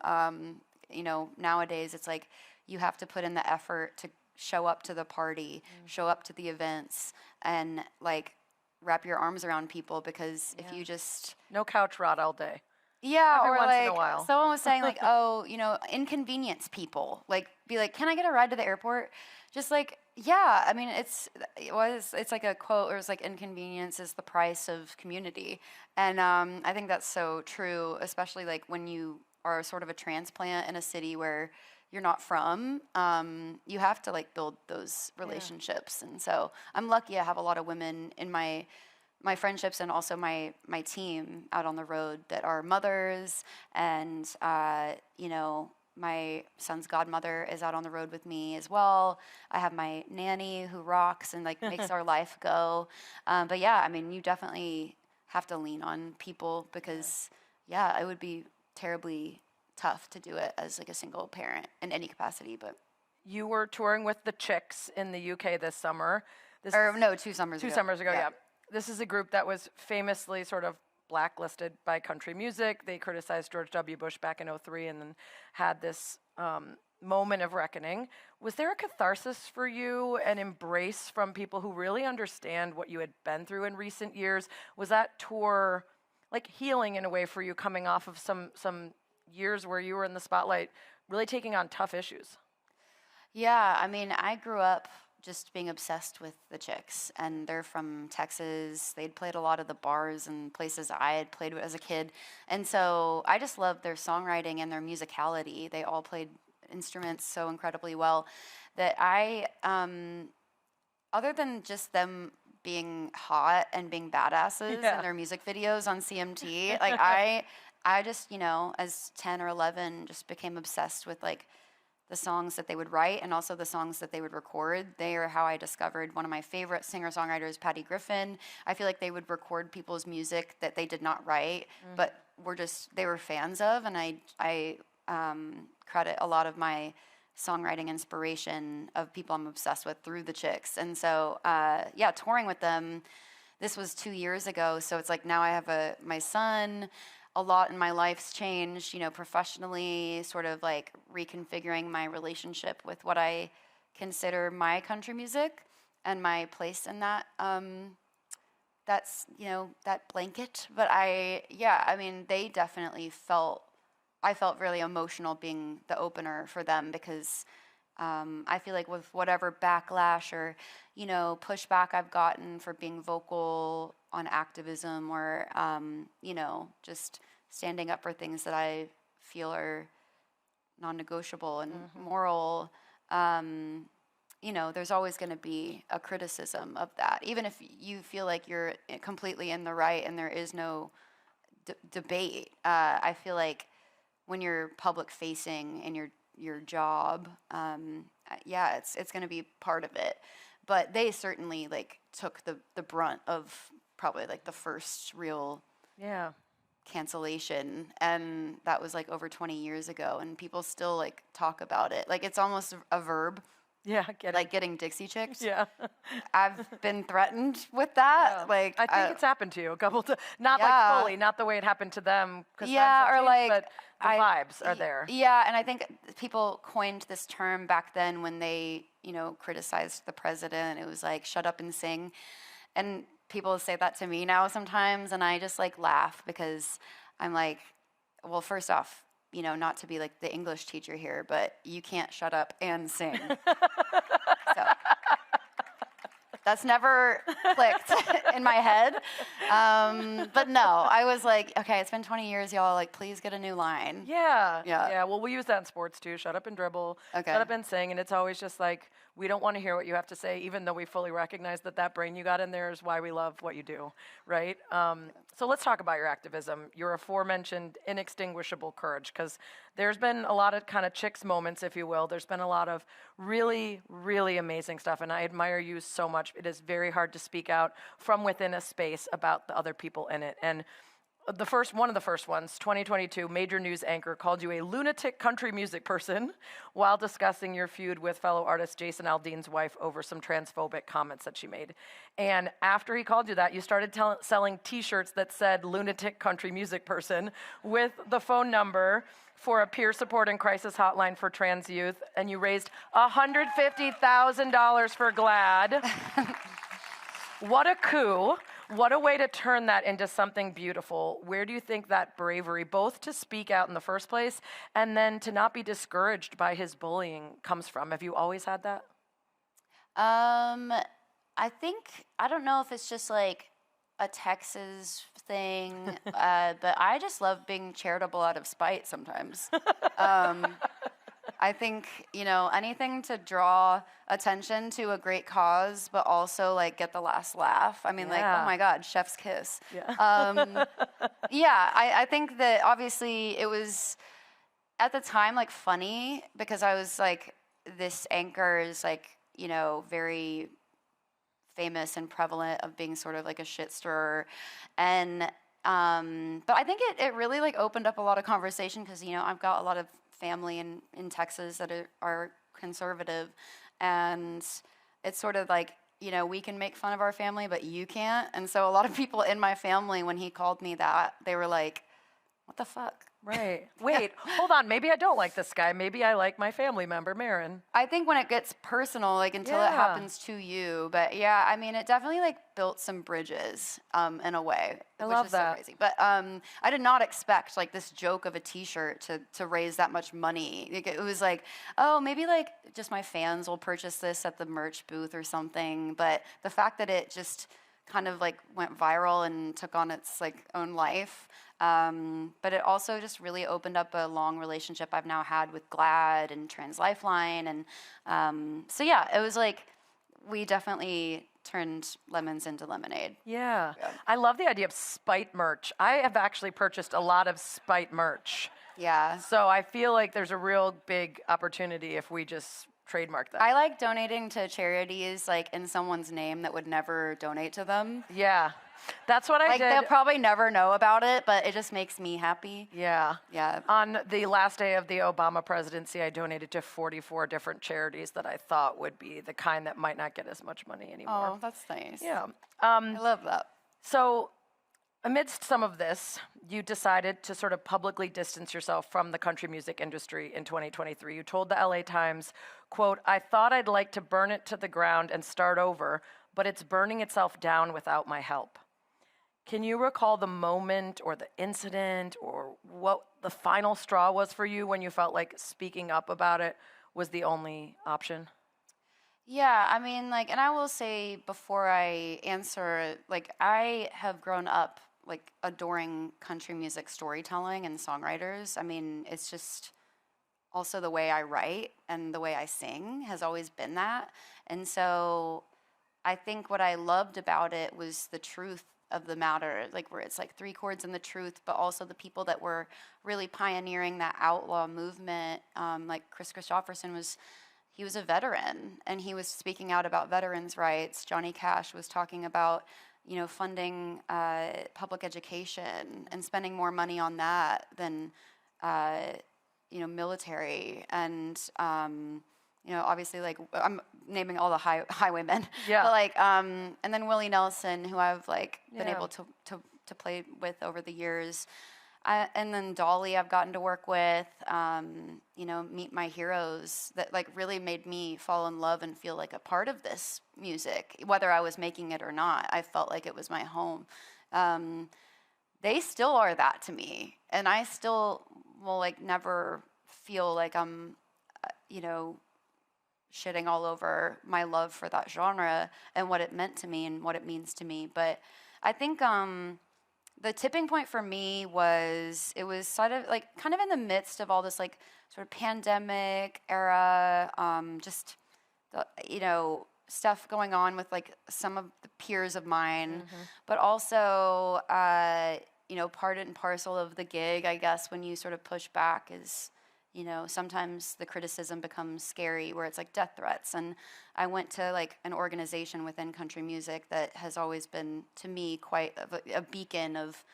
Nowadays it's like you have to put in the effort to show up to the party, show up to the events, and like wrap your arms around people, because if you just... No couch rot all day. Yeah, Every or once like in a while. someone was saying like, inconvenience people. Like, be like, can I get a ride to the airport? Just like, yeah. I mean, it's like a quote, or it's like, inconvenience is the price of community. And I think that's so true, especially like when you are sort of a transplant in a city where you're not from. You have to like build those relationships. And so I'm lucky I have a lot of women in my friendships, and also my team out on the road that are mothers, and my son's godmother is out on the road with me as well. I have my nanny who rocks and like makes our life go. But yeah, I mean, you definitely have to lean on people, because it would be terribly tough to do it as like a single parent in any capacity. But you were touring with the Chicks in the UK this summer. 2 summers ago. 2 summers ago, yeah. This is a group that was famously sort of blacklisted by country music. They criticized George W. Bush back in 2003, and then had this moment of reckoning. Was there a catharsis for you, an embrace from people who really understand what you had been through in recent years? Was that tour like healing in a way for you, coming off of some years where you were in the spotlight, really taking on tough issues? Yeah, I mean, I grew up just being obsessed with the Chicks, and they're from Texas. They'd played a lot of the bars and places I had played as a kid, and so I just loved their songwriting and their musicality. They all played instruments so incredibly well that I, other than just them being hot and being badasses in their music videos on CMT, like I just, as 10 or 11, just became obsessed with like the songs that they would write, and also the songs that they would record. They are how I discovered one of my favorite singer-songwriters, Patty Griffin. I feel like they would record people's music that they did not write, but they were fans of, and I credit a lot of my songwriting inspiration of people I'm obsessed with through the Chicks. And so, touring with them, this was 2 years ago, so it's like now I have my son. A lot in my life's changed, professionally, sort of like reconfiguring my relationship with what I consider my country music and my place in that. That's, that blanket. But they definitely I felt really emotional being the opener for them, because I feel like with whatever backlash or, pushback I've gotten for being vocal on activism, or, just standing up for things that I feel are non-negotiable and moral, there's always going to be a criticism of that. Even if you feel like you're completely in the right and there is no debate, I feel like when you're public facing in your job, it's going to be part of it. But they certainly like took the brunt of probably like the first real cancellation, and that was like over 20 years ago, and people still like talk about it. Like it's almost a verb Yeah, getting Dixie chicked. Yeah. I've been threatened with that. Yeah. Like, I think it's happened to you a couple times. Not like Yeah. fully, not the way it happened to them. 'Cause Yeah, times have or changed, like but the vibes are there. Yeah, and I think people coined this term back then when they, criticized the president. It was like, shut up and sing. And people say that to me now sometimes, and I just like laugh because I'm like, well, first off, not to be like the English teacher here, but you can't shut up and sing. So that's never clicked in my head. But no, I was like, okay, it's been 20 years, y'all. Like, please get a new line. Yeah. Well, we use that in sports too. Shut up and dribble. Okay. Shut up and sing. And it's always just like, we don't want to hear what you have to say, even though we fully recognize that brain you got in there is why we love what you do, right? So let's talk about your activism, your aforementioned inextinguishable courage, because there's been a lot of kind of chicks moments, if you will. There's been a lot of really, really amazing stuff, and I admire you so much. It is very hard to speak out from within a space about the other people in it. And one of the first ones, 2022, major news anchor called you a lunatic country music person while discussing your feud with fellow artist Jason Aldean's wife over some transphobic comments that she made. And after he called you that, you started selling T-shirts that said lunatic country music person with the phone number for a peer support and crisis hotline for trans youth, and you raised $150,000 for GLAAD. What a coup. What a way to turn that into something beautiful. Where do you think that bravery, both to speak out in the first place and then to not be discouraged by his bullying, comes from? Have you always had that? I don't know if it's just like a Texas thing, but I just love being charitable out of spite sometimes. I think, anything to draw attention to a great cause, but also like get the last laugh. I mean, like, oh my God, chef's kiss. Yeah. I think that obviously it was at the time like funny because I was like, this anchor is like, very famous and prevalent of being sort of like a shit stirrer. And, but I think it really like opened up a lot of conversation because, I've got a lot of family in Texas that are conservative, and it's sort of like, we can make fun of our family, but you can't. And so a lot of people in my family, when he called me that, they were like, what the fuck? Right. Wait, hold on. Maybe I don't like this guy. Maybe I like my family member, Maren. I think when it gets personal, like until it happens to you. But yeah, I mean, it definitely like built some bridges in a way. I love that. So crazy. But I did not expect like this joke of a T-shirt to raise that much money. Like, it was like, oh, maybe like just my fans will purchase this at the merch booth or something. But the fact that it just kind of like went viral and took on its like own life. But it also just really opened up a long relationship I've now had with GLAAD and Trans Lifeline. And so, yeah, it was like we definitely turned lemons into lemonade. Yeah. I love the idea of spite merch. I have actually purchased a lot of spite merch. Yeah. So I feel like there's a real big opportunity if we just trademark that. I like donating to charities like in someone's name that would never donate to them. Yeah. That's what I did. They'll probably never know about it, but it just makes me happy. Yeah. Yeah. On the last day of the Obama presidency, I donated to 44 different charities that I thought would be the kind that might not get as much money anymore. Oh, that's nice. Yeah. I love that. So amidst some of this, you decided to sort of publicly distance yourself from the country music industry in 2023. You told the LA Times, quote, "I thought I'd like to burn it to the ground and start over, but it's burning itself down without my help." Can you recall the moment or the incident or what the final straw was for you when you felt like speaking up about it was the only option? Yeah, I mean, like, and I will say before I answer, like, I have grown up, like, adoring country music storytelling and songwriters. I mean, it's just also the way I write and the way I sing has always been that. And so I think what I loved about it was the truth of the matter, like where it's like three chords and the truth, but also the people that were really pioneering that outlaw movement. Like Chris Christopherson was a veteran and he was speaking out about veterans' rights. Johnny Cash was talking about, funding public education and spending more money on that than, military. And obviously like I'm naming all the highwaymen. Yeah. But like, and then Willie Nelson, who I've like been Yeah. able to play with over the years. And then Dolly I've gotten to work with, meet my heroes that like really made me fall in love and feel like a part of this music, whether I was making it or not. I felt like it was my home. They still are that to me, and I still will like never feel like I'm, shitting all over my love for that genre and what it meant to me and what it means to me. But I think the tipping point for me was, it was sort of like kind of in the midst of all this like sort of pandemic era, just the, stuff going on with like some of the peers of mine, but also, part and parcel of the gig, I guess, when you sort of push back is, sometimes the criticism becomes scary, where it's like death threats. And I went to like an organization within country music that has always been, to me, quite a beacon of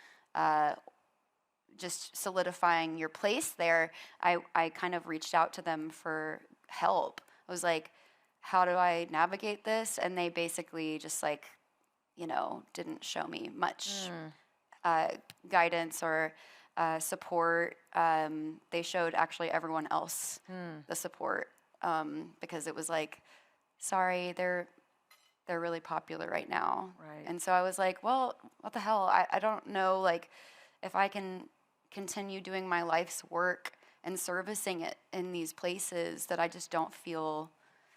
just solidifying your place there. I kind of reached out to them for help. I was like, how do I navigate this? And they basically just like, didn't show me much guidance or support. They showed actually everyone else the support, because it was like, sorry, they're really popular right now. Right. And so I was like, well, what the hell? I don't know, like, if I can continue doing my life's work and servicing it in these places that I just don't feel...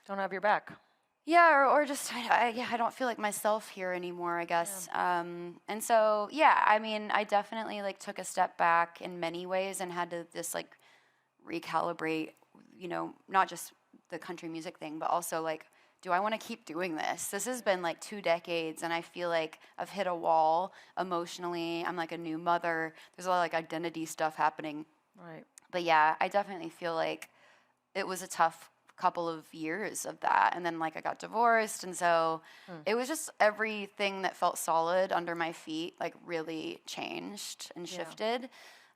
Don't have your back. Yeah, or just, I don't feel like myself here anymore, I guess. Yeah. And so, I mean, I definitely, like, took a step back in many ways and had to just, like, recalibrate, not just the country music thing, but also, like, do I want to keep doing this? This has been, like, 2 decades, and I feel like I've hit a wall emotionally. I'm, like, a new mother. There's a lot of, like, identity stuff happening. Right. But, yeah, I definitely feel like it was a tough couple of years of that, and then like I got divorced, and so it was just everything that felt solid under my feet like really changed and shifted.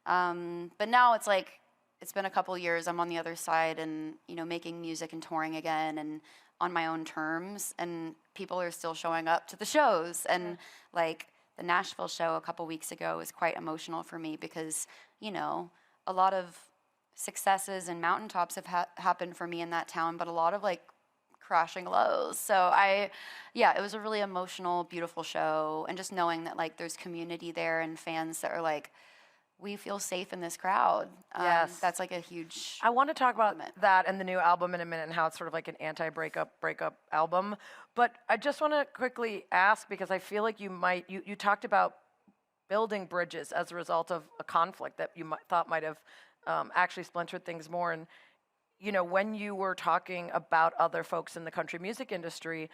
But now it's like it's been a couple years, I'm on the other side and making music and touring again and on my own terms, and people are still showing up to the shows. And like the Nashville show a couple weeks ago was quite emotional for me because a lot of successes and mountaintops have happened for me in that town, but a lot of like crashing lows. So it was a really emotional, beautiful show, and just knowing that like there's community there and fans that are like, we feel safe in this crowd. Yes. That's like a huge... I want to talk about that and the new album in a minute and how it's sort of like an anti-breakup album. But I just want to quickly ask, because I feel like you talked about building bridges as a result of a conflict that you thought might have actually splintered things more. And, when you were talking about other folks in the country music industry,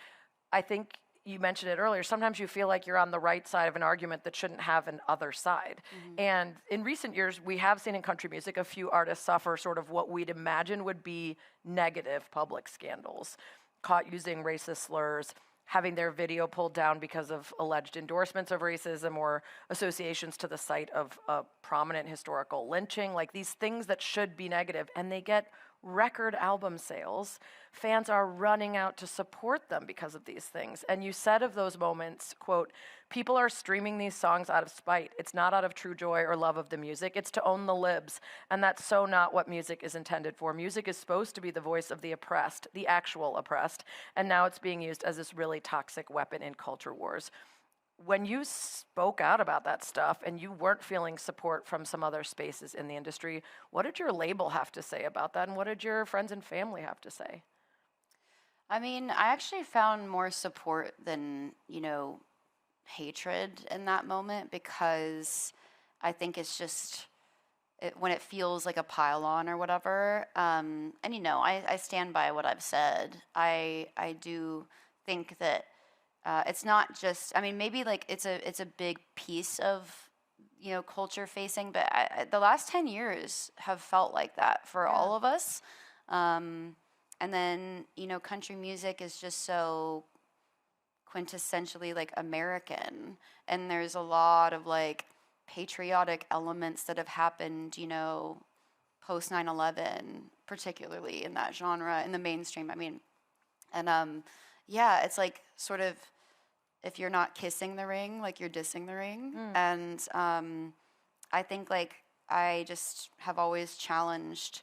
I think you mentioned it earlier, sometimes you feel like you're on the right side of an argument that shouldn't have an other side. And in recent years, we have seen in country music a few artists suffer sort of what we'd imagine would be negative public scandals, caught using racist slurs, having their video pulled down because of alleged endorsements of racism or associations to the site of a prominent historical lynching, like these things that should be negative, and they get record album sales. Fans are running out to support them because of these things. And you said of those moments, quote, people are streaming these songs out of spite. It's not out of true joy or love of the music. It's to own the libs. And that's so not what music is intended for. Music is supposed to be the voice of the oppressed, the actual oppressed. And now it's being used as this really toxic weapon in culture wars. When you spoke out about that stuff and you weren't feeling support from some other spaces in the industry, what did your label have to say about that? And what did your friends and family have to say? I mean, I actually found more support than, hatred in that moment, because I think it's just when it feels like a pile-on or whatever. And, I stand by what I've said. I do think that it's not just, I mean, maybe like it's a big piece of, culture facing, but the last 10 years have felt like that for all of us. And then, country music is just so quintessentially like American, and there's a lot of like patriotic elements that have happened, post 9/11, particularly in that genre, in the mainstream. I mean, and yeah, it's like sort of if you're not kissing the ring, like you're dissing the ring. And I think like I just have always challenged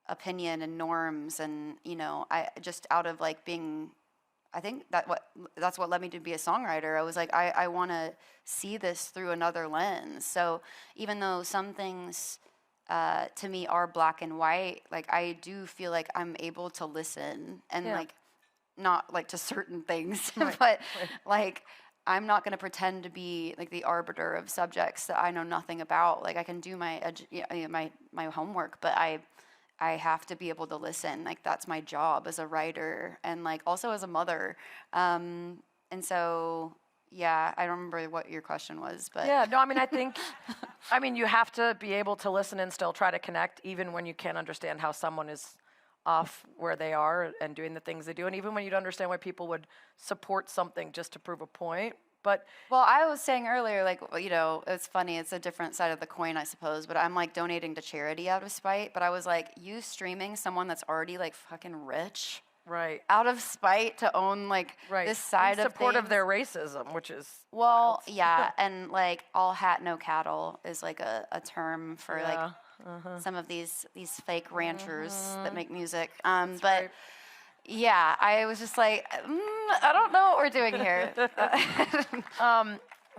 opinion and norms, and you know, I just out of like being, I think that's what led me to be a songwriter. I was like, I want to see this through another lens. So even though some things to me are black and white, like I do feel like I'm able to listen and like not like to certain things, but like I'm not going to pretend to be like the arbiter of subjects that I know nothing about. Like I can do my my homework, but I have to be able to listen. Like that's my job as a writer and like also as a mother. And so, yeah, I don't remember what your question was, but yeah, no, I mean, I think, I mean, you have to be able to listen and still try to connect, even when you can't understand how someone is off where they are and doing the things they do, and even when you don't understand why people would support something just to prove a point. But well, I was saying earlier, like, you know, it's funny, it's a different side of the coin, I suppose, but I'm like donating to charity out of spite. But I was like, you streaming someone that's already like fucking rich, right, out of spite to own like this side in of support things. of their racism, which is well, yeah, and like all hat no cattle is like a term for like some of these fake ranchers that make music. But right. Yeah, I was just like, I don't know what we're doing here.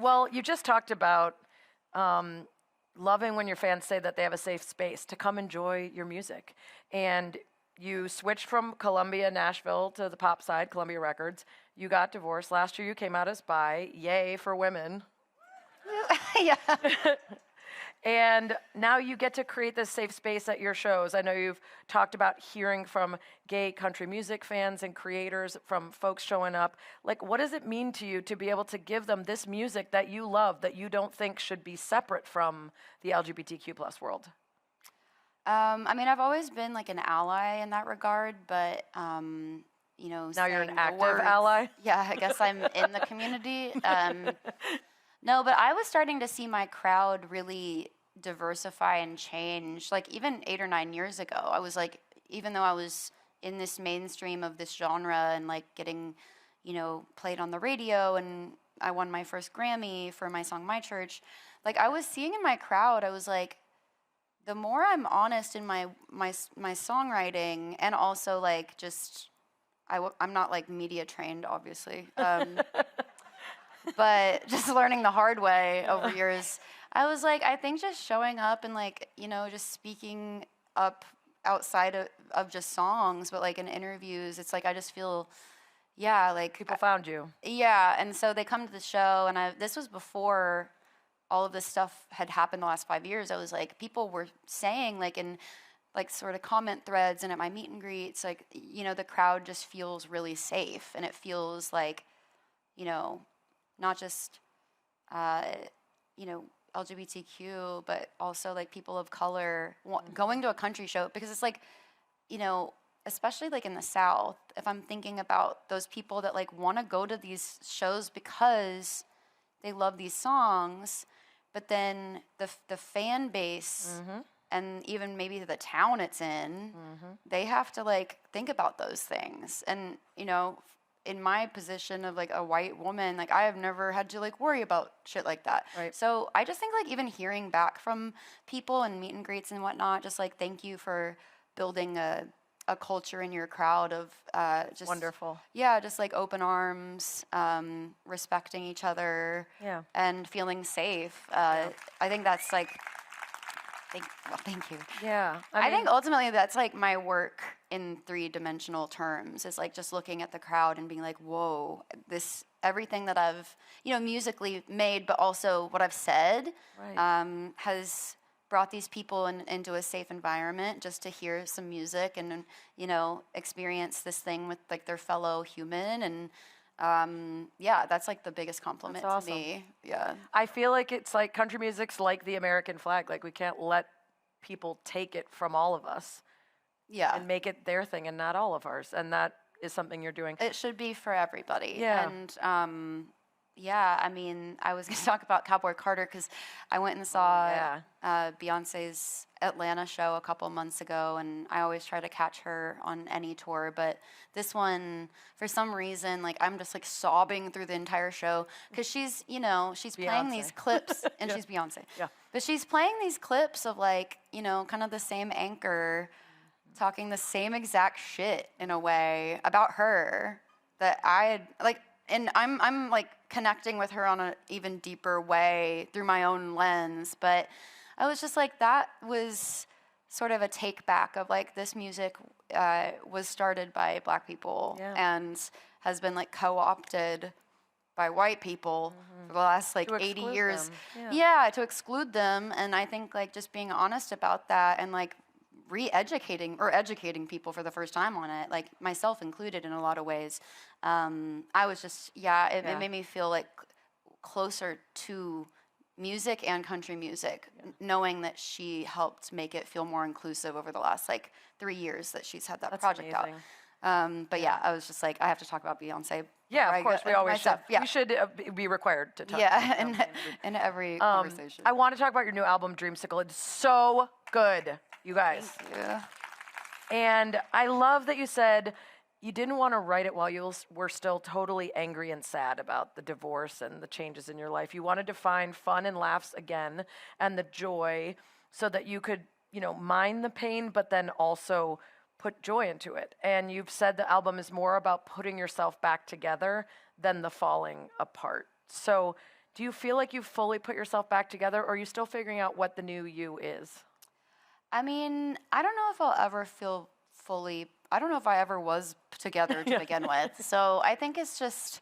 Well, you just talked about loving when your fans say that they have a safe space to come enjoy your music. And you switched from Columbia, Nashville to the pop side, Columbia Records. You got divorced. Last year you came out as bi. Yay for women. Yeah. And now you get to create this safe space at your shows. I know you've talked about hearing from gay country music fans and creators, from folks showing up. Like, what does it mean to you to be able to give them this music that you love, that you don't think should be separate from the LGBTQ plus world? I mean, I've always been like an ally in that regard, but you know, now you're an saying the active words- ally? Yeah, I guess I'm in the community. No, but I was starting to see my crowd really diversify and change. Like even 8 or 9 years ago, I was like, even though I was in this mainstream of this genre and like getting, you know, played on the radio, and I won my first Grammy for my song My Church, like I was seeing in my crowd, I was like, the more I'm honest in my songwriting, and also like just, I'm not like media trained, obviously. But just learning the hard way over years, I was like, I think just showing up and like, you know, just speaking up outside of just songs, but like in interviews, it's like I just feel, yeah, like people found you. Yeah, and so they come to the show, and this was before all of this stuff had happened the last 5 years. I was like, people were saying like in like sort of comment threads and at my meet and greets, like, you know, the crowd just feels really safe, and it feels like, you know, not just, you know, LGBTQ, but also like people of color going to a country show, because it's like, you know, especially like in the South, if I'm thinking about those people that like want to go to these shows because they love these songs, but then the fan base and even maybe the town it's in, they have to like think about those things. And, you know, in my position of like a white woman, like I have never had to like worry about shit like that. Right. So I just think like even hearing back from people and meet and greets and whatnot, just like thank you for building a culture in your crowd of just wonderful. Yeah, just like open arms, respecting each other, and feeling safe. I think that's like. Thank you. Yeah. I think ultimately that's like my work in 3-dimensional terms, is like just looking at the crowd and being like, whoa, this, everything that I've, you know, musically made, but also what I've said, has brought these people into a safe environment just to hear some music and, you know, experience this thing with like their fellow human. And yeah, that's like the biggest compliment That's awesome. to me. Yeah. I feel like it's like country music's like the American flag. Like we can't let people take it from all of us. Yeah. And make it their thing and not all of ours. And that is something you're doing. It should be for everybody. Yeah. And Yeah, I mean, I was going to talk about Cowboy Carter because I went and saw Beyonce's Atlanta show a couple months ago, and I always try to catch her on any tour. But this one, for some reason, like I'm just like sobbing through the entire show because she's, you know, she's playing these clips, and she's Beyonce. Yeah. But she's playing these clips of like, you know, kind of the same anchor, talking the same exact shit in a way about her that I had like. And I'm like connecting with her on an even deeper way through my own lens. But I was just like, that was sort of a take back of like this music was started by Black people and has been like co-opted by white people for the last like 80 years. To exclude them. And I think like just being honest about that and like re-educating or educating people for the first time on it, like myself included in a lot of ways. I was just, it made me feel like closer to music and country music, knowing that she helped make it feel more inclusive over the last like 3 years that she's had that project out. But I was just like, I have to talk about Beyonce. Yeah, of course, we always should. We should be required to talk about Beyonce. in every conversation. I want to talk about your new album, Dreamsicle. It's so good, you guys. Thank you. And I love that you said you didn't want to write it while you were still totally angry and sad about the divorce and the changes in your life. You wanted to find fun and laughs again and the joy so that you could, you know, mind the pain, but then also put joy into it. And you've said the album is more about putting yourself back together than the falling apart. So do you feel like you've fully put yourself back together, or are you still figuring out what the new you is? I mean, I don't know if I'll ever feel fully, I don't know if I ever was together to begin with. So I think it's just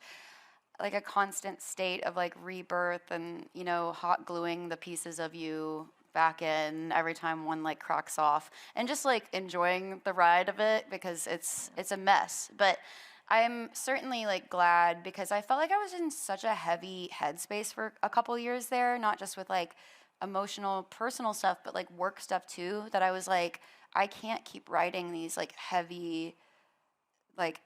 like a constant state of like rebirth and, you know, hot gluing the pieces of you back in every time one like cracks off, and just like enjoying the ride of it because it's a mess. But I'm certainly like glad because I felt like I was in such a heavy headspace for a couple years there, not just with like emotional, personal stuff, but like work stuff too, that I was like, I can't keep writing these like heavy, like,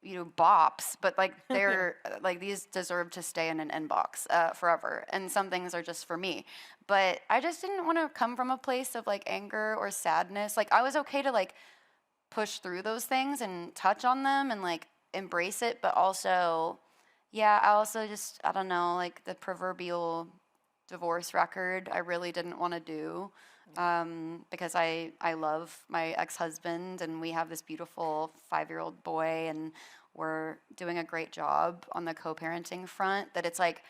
you know, bops, but like they're like these deserve to stay in an inbox forever. And some things are just for me. But I just didn't want to come from a place of like anger or sadness. Like I was okay to like push through those things and touch on them and like embrace it. But also, I also just, I don't know, like the proverbial divorce record I really didn't want to do. Because I love my ex-husband and we have this beautiful 5-year-old boy and we're doing a great job on the co-parenting front, that it's like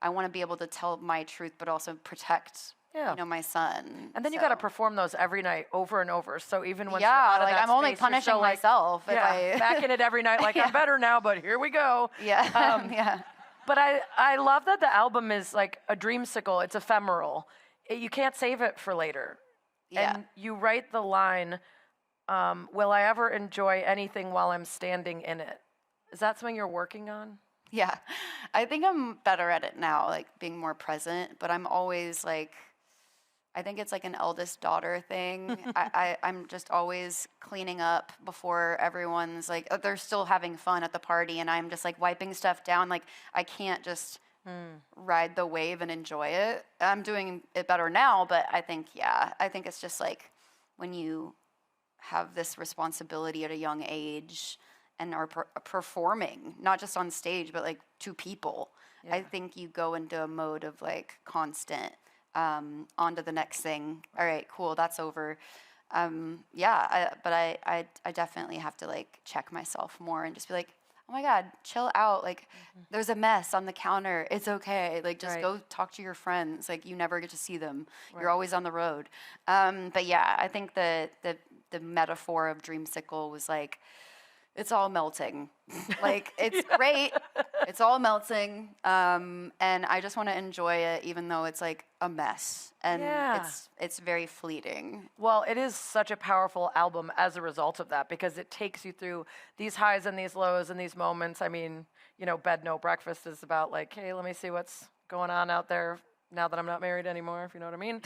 I want to be able to tell my truth but also protect you know, my son. And then you got to perform those every night over and over. So even when you're out of like that I'm only space, you're punishing still, like, myself if I back in it every night like I'm better now, but here we go. But I love that the album is like a dreamsicle. It's ephemeral. You can't save it for later. And you write the line, will I ever enjoy anything while I'm standing in it? Is that something you're working on? Yeah, I think I'm better at it now, like being more present, but I'm always like, I think it's like an eldest daughter thing. I'm just always cleaning up before everyone's like, they're still having fun at the party and I'm just like wiping stuff down. Like I can't just ride the wave and enjoy it. I'm doing it better now, but I think it's just like when you have this responsibility at a young age and are performing, not just on stage, but like to people, I think you go into a mode of like constant, on to the next thing. All right, cool, that's over. But I definitely have to like check myself more and just be like, oh my God, chill out. Like, there's a mess on the counter. It's okay. Like, just go talk to your friends. Like, you never get to see them. You're always on the road. But yeah, I think the metaphor of Dreamsicle was like, it's all melting. Like, it's great. It's all melting. And I just want to enjoy it, even though it's like a mess. And it's very fleeting. Well, it is such a powerful album as a result of that, because it takes you through these highs and these lows and these moments. I mean, you know, Bed No Breakfast is about like, hey, let me see what's going on out there now that I'm not married anymore, if you know what I mean.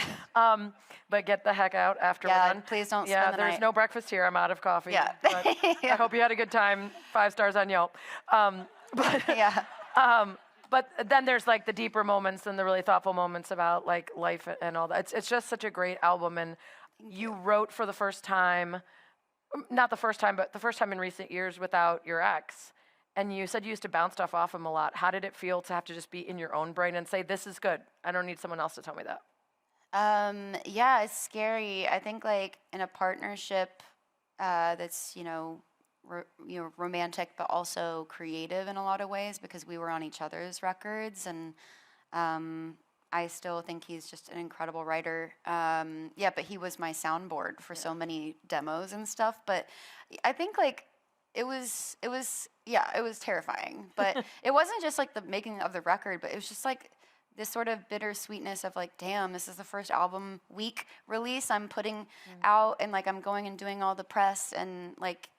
But get the heck out after we're done. Please don't spend the there's night. no breakfast here. I'm out of coffee. But I hope you had a good time. 5 stars on Yelp. But then there's like the deeper moments and the really thoughtful moments about like life and all that. It's just such a great album. And you wrote for the first time, not the first time, but the first time in recent years without your ex. And you said you used to bounce stuff off him a lot. How did it feel to have to just be in your own brain and say, this is good, I don't need someone else to tell me that? Yeah, it's scary. I think like in a partnership that's, romantic, but also creative in a lot of ways, because we were on each other's records, and I still think he's just an incredible writer. But he was my soundboard for so many demos and stuff. But I think like it was terrifying. But it wasn't just like the making of the record, but it was just like this sort of bittersweetness of like, damn, this is the first album week release I'm putting out, and like I'm going and doing all the press, and like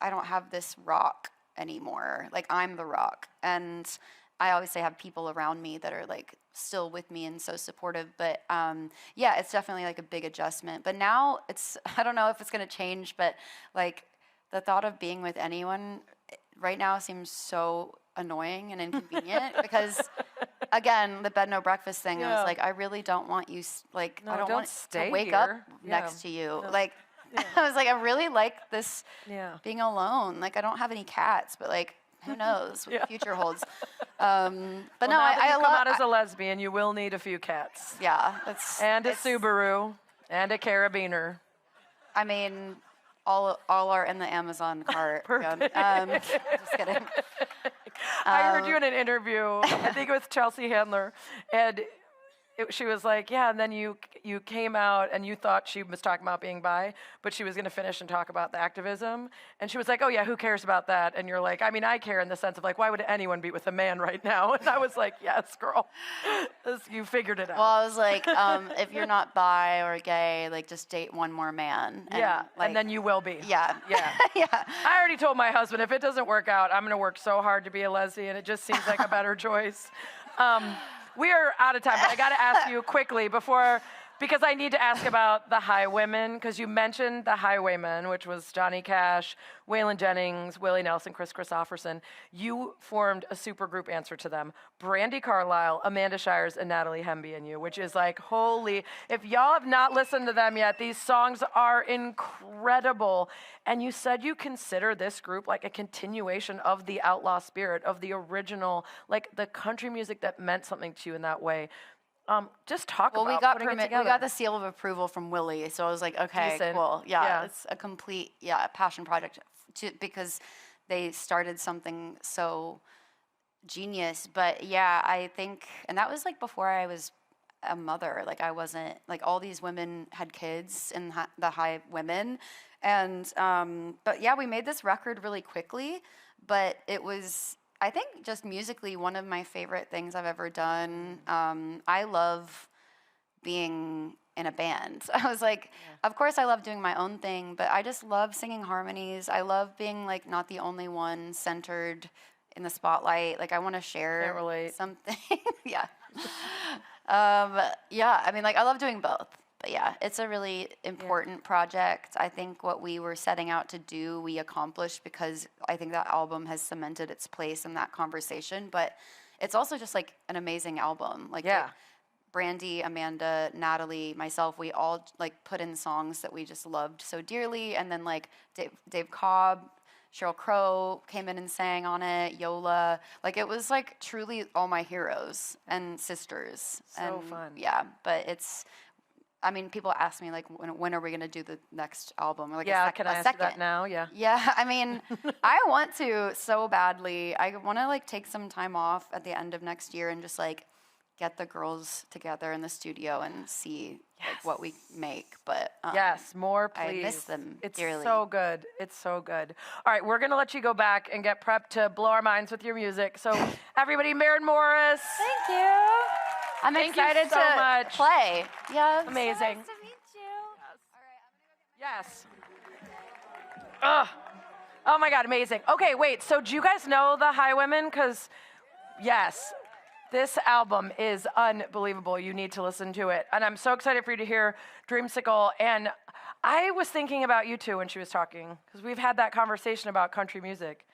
I don't have this rock anymore. Like I'm the rock. And I obviously have people around me that are like still with me and so supportive. But it's definitely like a big adjustment. But now I don't know if it's going to change, but like the thought of being with anyone right now seems so annoying and inconvenient because again, the bed no breakfast thing, I was like, I really don't want you, like, I don't want to wake up next to you. Like, I was like, I really like this being alone. Like, I don't have any cats, but like, who knows what the future holds. But no, I come out as a lesbian, you will need a few cats. Yeah. And a Subaru, and a carabiner. I mean, all are in the Amazon cart. Perfect. Just kidding. I heard you in an interview, I think it was Chelsea Handler, and she was like, and then you came out and you thought she was talking about being bi, but she was going to finish and talk about the activism. And she was like, oh yeah, who cares about that? And you're like, I mean, I care in the sense of like, why would anyone be with a man right now? And I was like, yes, girl, you figured it out. Well, I was like, if you're not bi or gay, like just date one more man. And, and then you will be. Yeah. Yeah. I already told my husband, if it doesn't work out, I'm going to work so hard to be a lesbian. It just seems like a better choice. We are out of time, but I got to ask you quickly because I need to ask about the Highwaymen, because you mentioned the Highwaymen, which was Johnny Cash, Waylon Jennings, Willie Nelson, Chris Christopherson. You formed a super group answer to them. Brandi Carlile, Amanda Shires, and Natalie Hemby and you, which is like, holy, if y'all have not listened to them yet, these songs are incredible. And you said you consider this group like a continuation of the outlaw spirit, of the original, like the country music that meant something to you in that way. Just talk about putting it together. We got the seal of approval from Willie, so I was like, okay, Decent. cool. Yeah, it's a complete, passion project because they started something so genius. But I think, and that was like before I was a mother. Like I wasn't, like all these women had kids in the Highwaymen. And, but we made this record really quickly, but it was, I think just musically, one of my favorite things I've ever done. I love being in a band. I was like, of course I love doing my own thing, but I just love singing harmonies. I love being like not the only one centered in the spotlight. Like I want to share something. I mean, like I love doing both. But it's a really important project. I think what we were setting out to do, we accomplished because I think that album has cemented its place in that conversation. But it's also just like an amazing album. Like Brandi, Amanda, Natalie, myself, we all like put in songs that we just loved so dearly. And then like Dave Cobb, Sheryl Crow came in and sang on it, Yola. Like it was like truly all my heroes and sisters. So fun. Yeah, but it's... I mean, people ask me, like, when are we going to do the next album? Or like can I ask you that now? Yeah, I mean, I want to so badly. I want to, like, take some time off at the end of next year and just, like, get the girls together in the studio and see like, what we make. But more, please. I miss them dearly. It's so good. It's so good. All right, we're going to let you go back and get prepped to blow our minds with your music. So, everybody, Maren Morris. Thank you. I'm excited to play. Yeah, amazing. So nice to meet you. Yes. Oh my God, amazing. Okay, wait. So do you guys know the Highwaymen? Because this album is unbelievable. You need to listen to it. And I'm so excited for you to hear Dreamsicle. And I was thinking about you two when she was talking, because we've had that conversation about country music.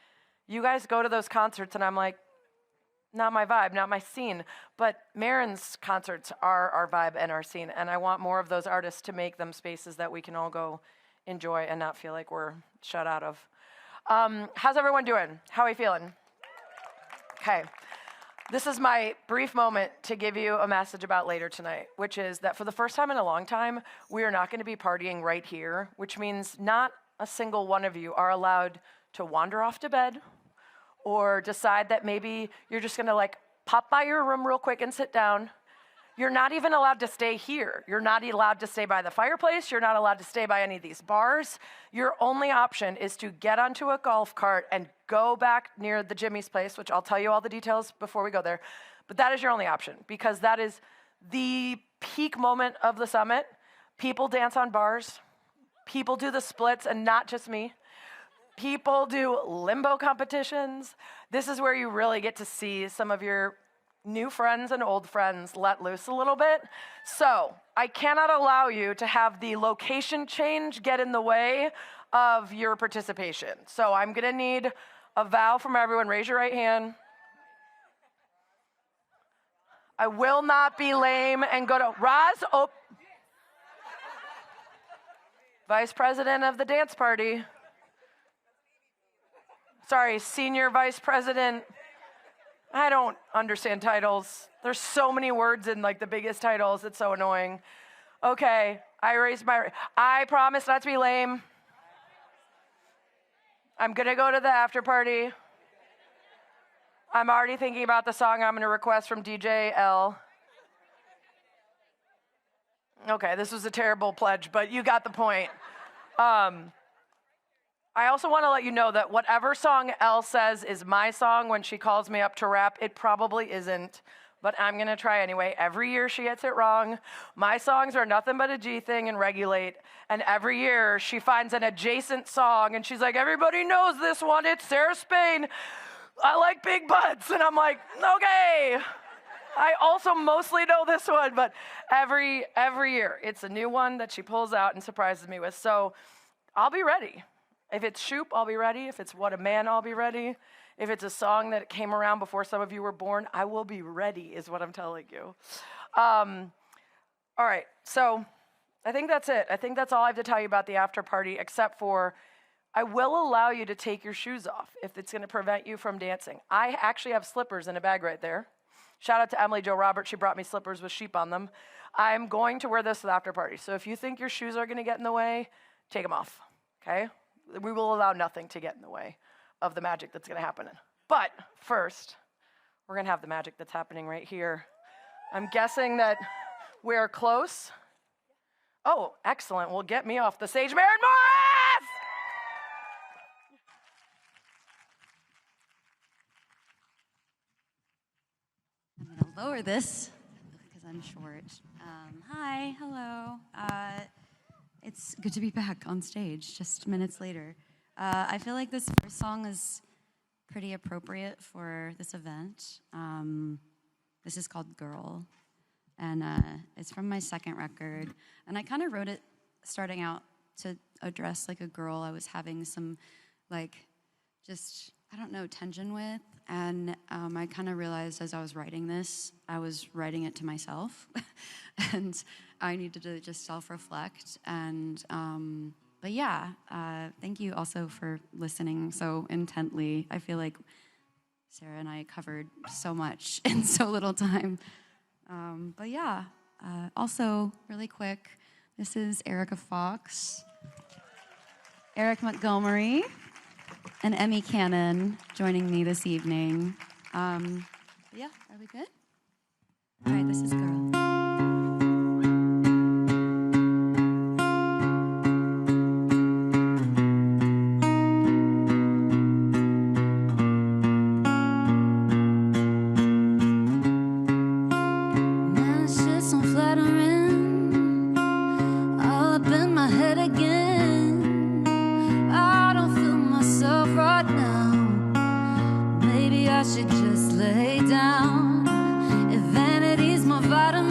You guys go to those concerts, and I'm like, not my vibe, not my scene. But Maren's concerts are our vibe and our scene, and I want more of those artists to make them spaces that we can all go enjoy and not feel like we're shut out of. How's everyone doing? How are we feeling? Okay. This is my brief moment to give you a message about later tonight, which is that for the first time in a long time, we are not going to be partying right here, which means not a single one of you are allowed to wander off to bed or decide that maybe you're just going to like pop by your room real quick and sit down. You're not even allowed to stay here. You're not allowed to stay by the fireplace. You're not allowed to stay by any of these bars. Your only option is to get onto a golf cart and go back near the Jimmy's place, which I'll tell you all the details before we go there. But that is your only option because that is the peak moment of the summit. People dance on bars. People do the splits, and not just me. People do limbo competitions. This is where you really get to see some of your new friends and old friends let loose a little bit. So I cannot allow you to have the location change get in the way of your participation. So I'm gonna need a vow from everyone. Raise your right hand. I will not be lame and go to Roz. Vice President of the dance party. Sorry, Senior Vice President. I don't understand titles. There's so many words in like the biggest titles. It's so annoying. Okay, I promise not to be lame. I'm gonna go to the after party. I'm already thinking about the song I'm gonna request from DJ Elle. Okay, this was a terrible pledge, but you got the point. I also want to let you know that whatever song Elle says is my song when she calls me up to rap, it probably isn't, but I'm going to try anyway. Every year she gets it wrong. My songs are nothing but a G thing and Regulate, and every year she finds an adjacent song, and she's like, everybody knows this one. It's Sarah Spain. I like big butts. And I'm like, okay. I also mostly know this one, but every year it's a new one that she pulls out and surprises me with. So I'll be ready. If it's Shoop, I'll be ready. If it's What a Man, I'll be ready. If it's a song that came around before some of you were born, I will be ready, is what I'm telling you. All right, so I think that's it. I think that's all I have to tell you about the after party, except for I will allow you to take your shoes off if it's going to prevent you from dancing. I actually have slippers in a bag right there. Shout out to Emily Jo Roberts. She brought me slippers with sheep on them. I'm going to wear this to the after party. So if you think your shoes are going to get in the way, take them off, okay? We will allow nothing to get in the way of the magic that's going to happen. But first, we're going to have the magic that's happening right here. I'm guessing that we're close. Oh, excellent. Well, get me off the stage, Maren Morris! I'm going to lower this because I'm short. Hi, hello. It's good to be back on stage just minutes later. I feel like this first song is pretty appropriate for this event. This is called Girl, and it's from my second record. And I kind of wrote it starting out to address like a girl I was having some like just, I don't know, tension with. And I kind of realized as I was writing this, I was writing it to myself. And I needed to just self-reflect. And, but yeah, thank you also for listening so intently. I feel like Sarah and I covered so much in so little time. But yeah, also really quick, this is Erica Fox, Eric Montgomery, and Emmy Cannon joining me this evening. Yeah, are we good? All right, this is Girl. Should just lay down. If vanity's my vitamin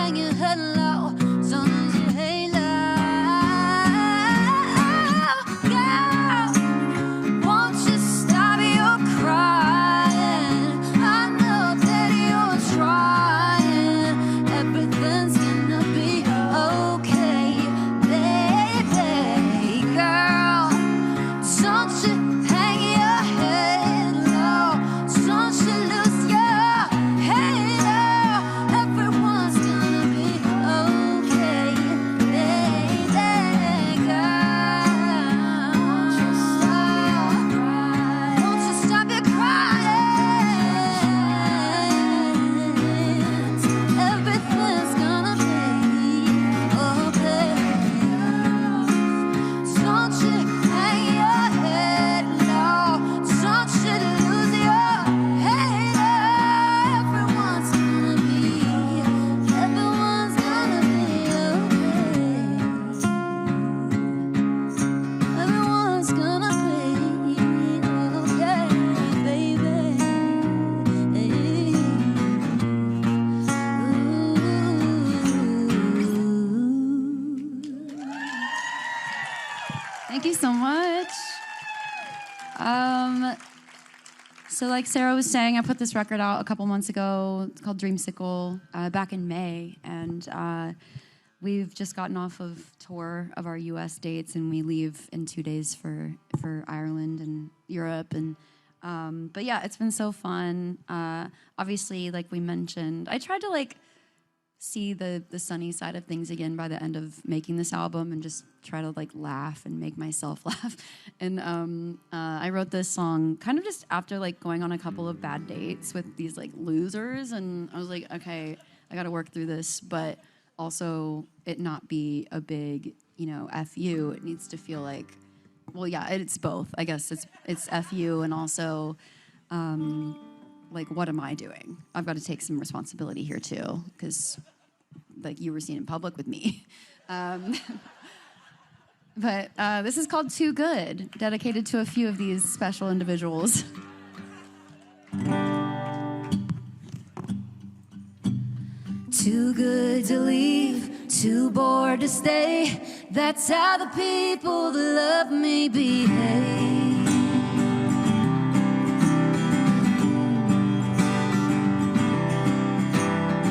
hang your head low, don't lose your halo. Girl, won't you stop your crying? I know that you're trying. Everything's gonna be okay, baby. Girl, don't you hang your head low, don't you lose your halo. Everyone's gonna be okay, baby. Girl, won't you stop your crying? Everything's gonna be okay. Don't you hang your head low, don't you lose your halo. Everyone's gonna be okay. Everyone's gonna be okay, baby. Thank you so much. So like Sarah was saying, I put this record out a couple months ago. It's called Dreamsicle, back in May. And we've just gotten off of tour of our US dates, and we leave in 2 days for Ireland and Europe. And but yeah, it's been so fun. Obviously, like we mentioned, I tried to like see the sunny side of things again by the end of making this album, and just try to like laugh and make myself laugh. And I wrote this song kind of just after like going on a couple of bad dates with these like losers, and I was like, okay, I got to work through this, but also it not be a big, you know, F you. It needs to feel like, well, yeah, it's both. I guess it's F you, and also like, what am I doing? I've got to take some responsibility here too, because like you were seen in public with me. But this is called Too Good, dedicated to a few of these special individuals. Too good to leave, too bored to stay. That's how the people that love me behave.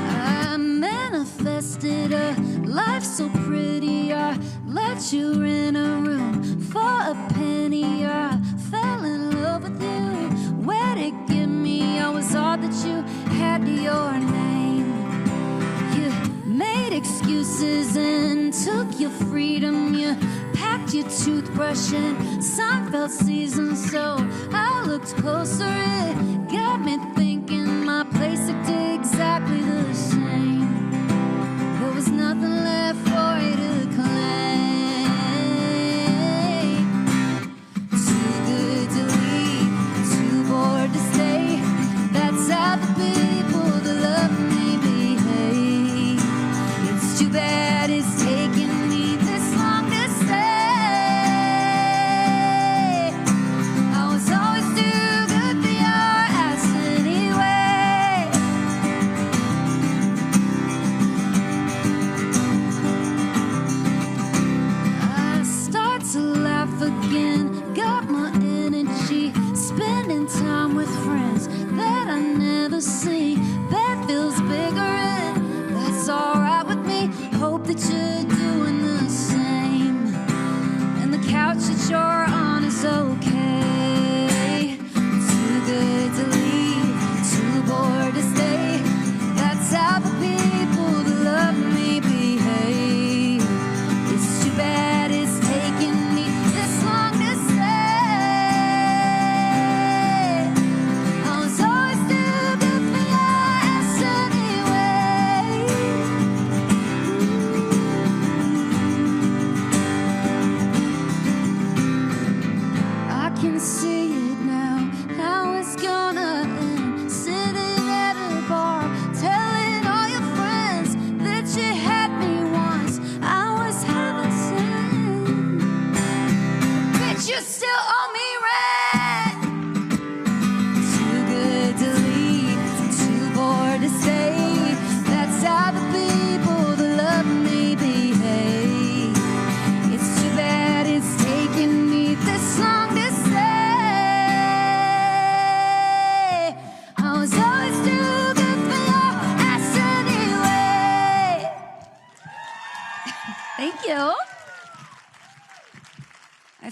I manifested a life so pretty. I let you in a room for a penny. I fell in love with you. Where'd it get me? I was all that you had your name. You made excuses and took your freedom. You packed your toothbrush and Seinfeld season. So I looked closer, it got me thinking my place looked exactly the same. There was nothing left for you to claim. Too good to leave, too bored to stay. That's how the people that love me behave. It's too bad it's taken me this long to stay. I was always too good for your ass, and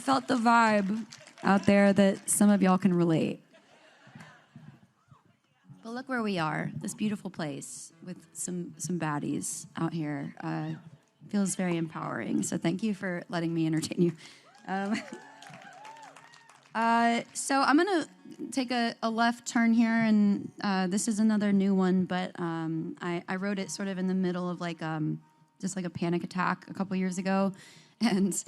felt the vibe out there that some of y'all can relate. But look where we are, this beautiful place with some baddies out here. Feels very empowering. So thank you for letting me entertain you. So I'm gonna take a left turn here, and this is another new one, but I wrote it sort of in the middle of just like a panic attack a couple years ago, and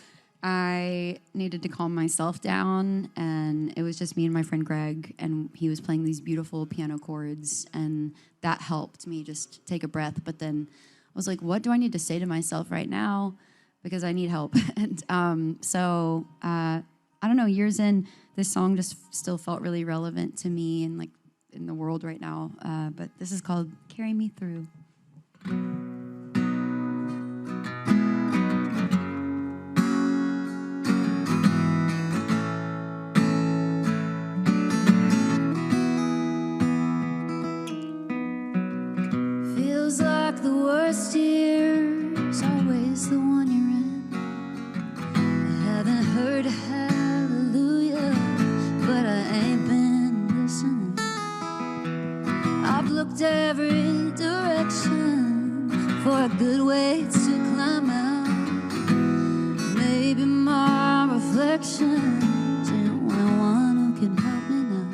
I needed to calm myself down, and it was just me and my friend Greg, and he was playing these beautiful piano chords, and that helped me just take a breath. But then I was like, what do I need to say to myself right now? Because I need help. And I don't know, years in, this song just still felt really relevant to me and like in the world right now. But this is called Carry Me Through. Feels like the worst year's always the one you're in. I haven't heard a hallelujah, but I ain't been listening. I've looked every direction for a good way to climb out. Maybe my reflections ain't one who can help me now.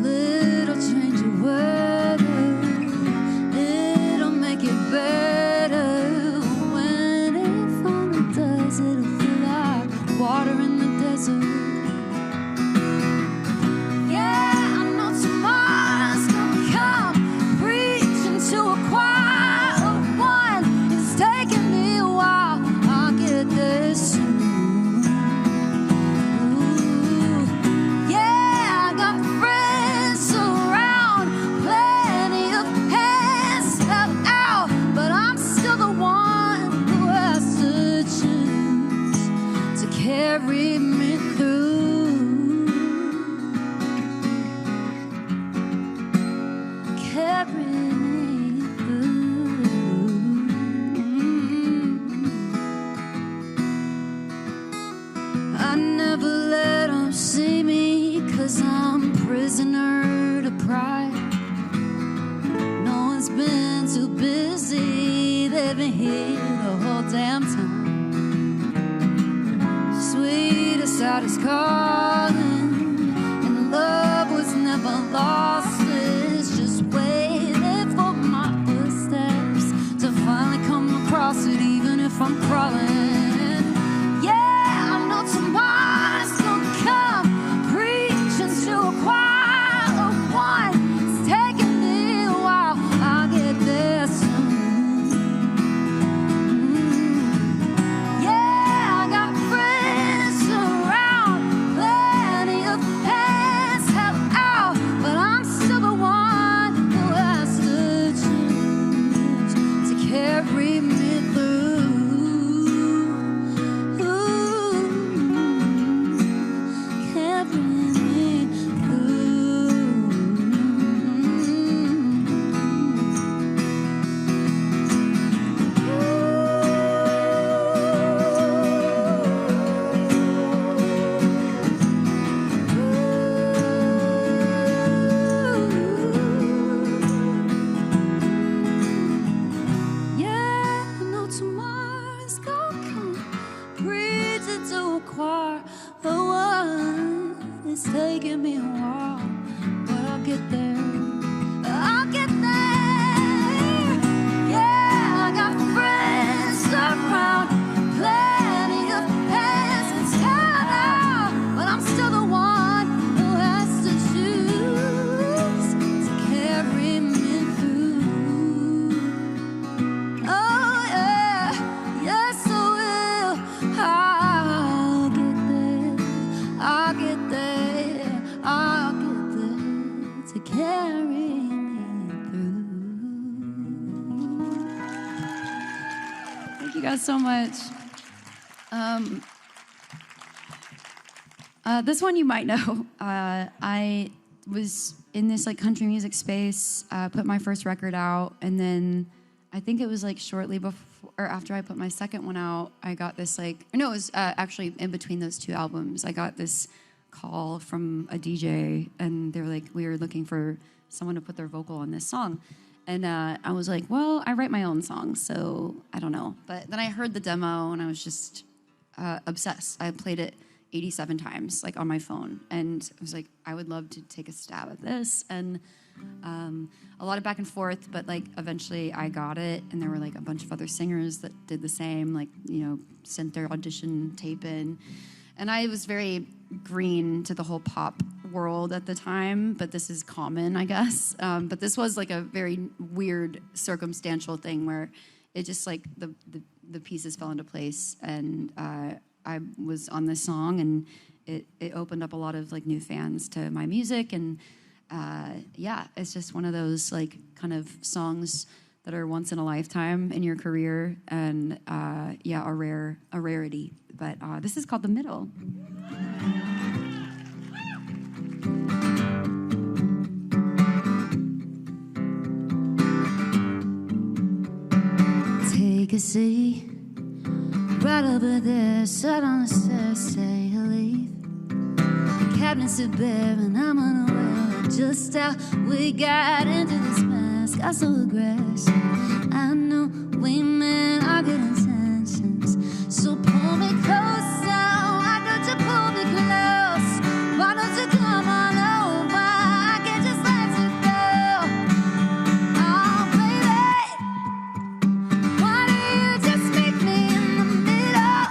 Little change of weather, it'll make it better. When it finally does, it'll feel like water in the desert. Yeah, I know tomorrow's gonna come, preaching to a choir of one. It's taking me a while, I'll get there soon. Ooh, yeah, I got friends around, plenty of hands held out, but I'm still the one who has to choose to carry me through. Carry me through. I never let them see me, 'cause I'm prisoner to pride. No one's been too busy, they've been here the whole damn time. Sweetest out is calling, and love was never lost. It's just waiting for my footsteps to finally come across it, even if I'm crawling. Yeah, I know tomorrow's gonna come, preaching to a choir of one. It's taking me a while, I'll get there soon. Yeah, I got friends around, plenty of hands held out, but I'm still the one who has to choose to carry me through. Ooh, carry me through. Yeah, I know tomorrow's gonna come, preaching to a choir of one. It's taking me a while, but I'll get there. I'll get there. Yeah, I got friends around, plenty of hands held out, but I'm still the one who has to choose to carry me through. Oh yeah, yes I will. I'll get there. I'll get there. I'll get there to carry me through. Thank you guys so much. This one you might know. I was in this like country music space, put my first record out, and then I think it was like shortly before or after I put my second one out, I got this like, no, it was actually in between those two albums. I got this call from a DJ, and they were like, we were looking for someone to put their vocal on this song. And I was like, well, I write my own songs, so I don't know. But then I heard the demo, and I was just obsessed. I played it 87 times, like on my phone. And I was like, I would love to take a stab at this. And a lot of back and forth, but like eventually I got it. And there were like a bunch of other singers that did the same, like, you know, sent their audition tape in. And I was very green to the whole pop world at the time, but this is common, I guess. But this was like a very weird circumstantial thing where it just like the pieces fell into place, and I was on this song, and it opened up a lot of like new fans to my music, and yeah, it's just one of those like kind of songs that are once in a lifetime in your career, and yeah, a rarity. But this is called The Middle. Take a seat right over there, sat on the stairs, say you leave. Cabinets are bare and I'm unaware just how we got into this mess. Got so aggressive. I know we meant our good intentions, so pull me closer. Why don't you pull me close? Why don't you come on over? I can't just let you go. Oh, baby, why don't you just meet me in the middle?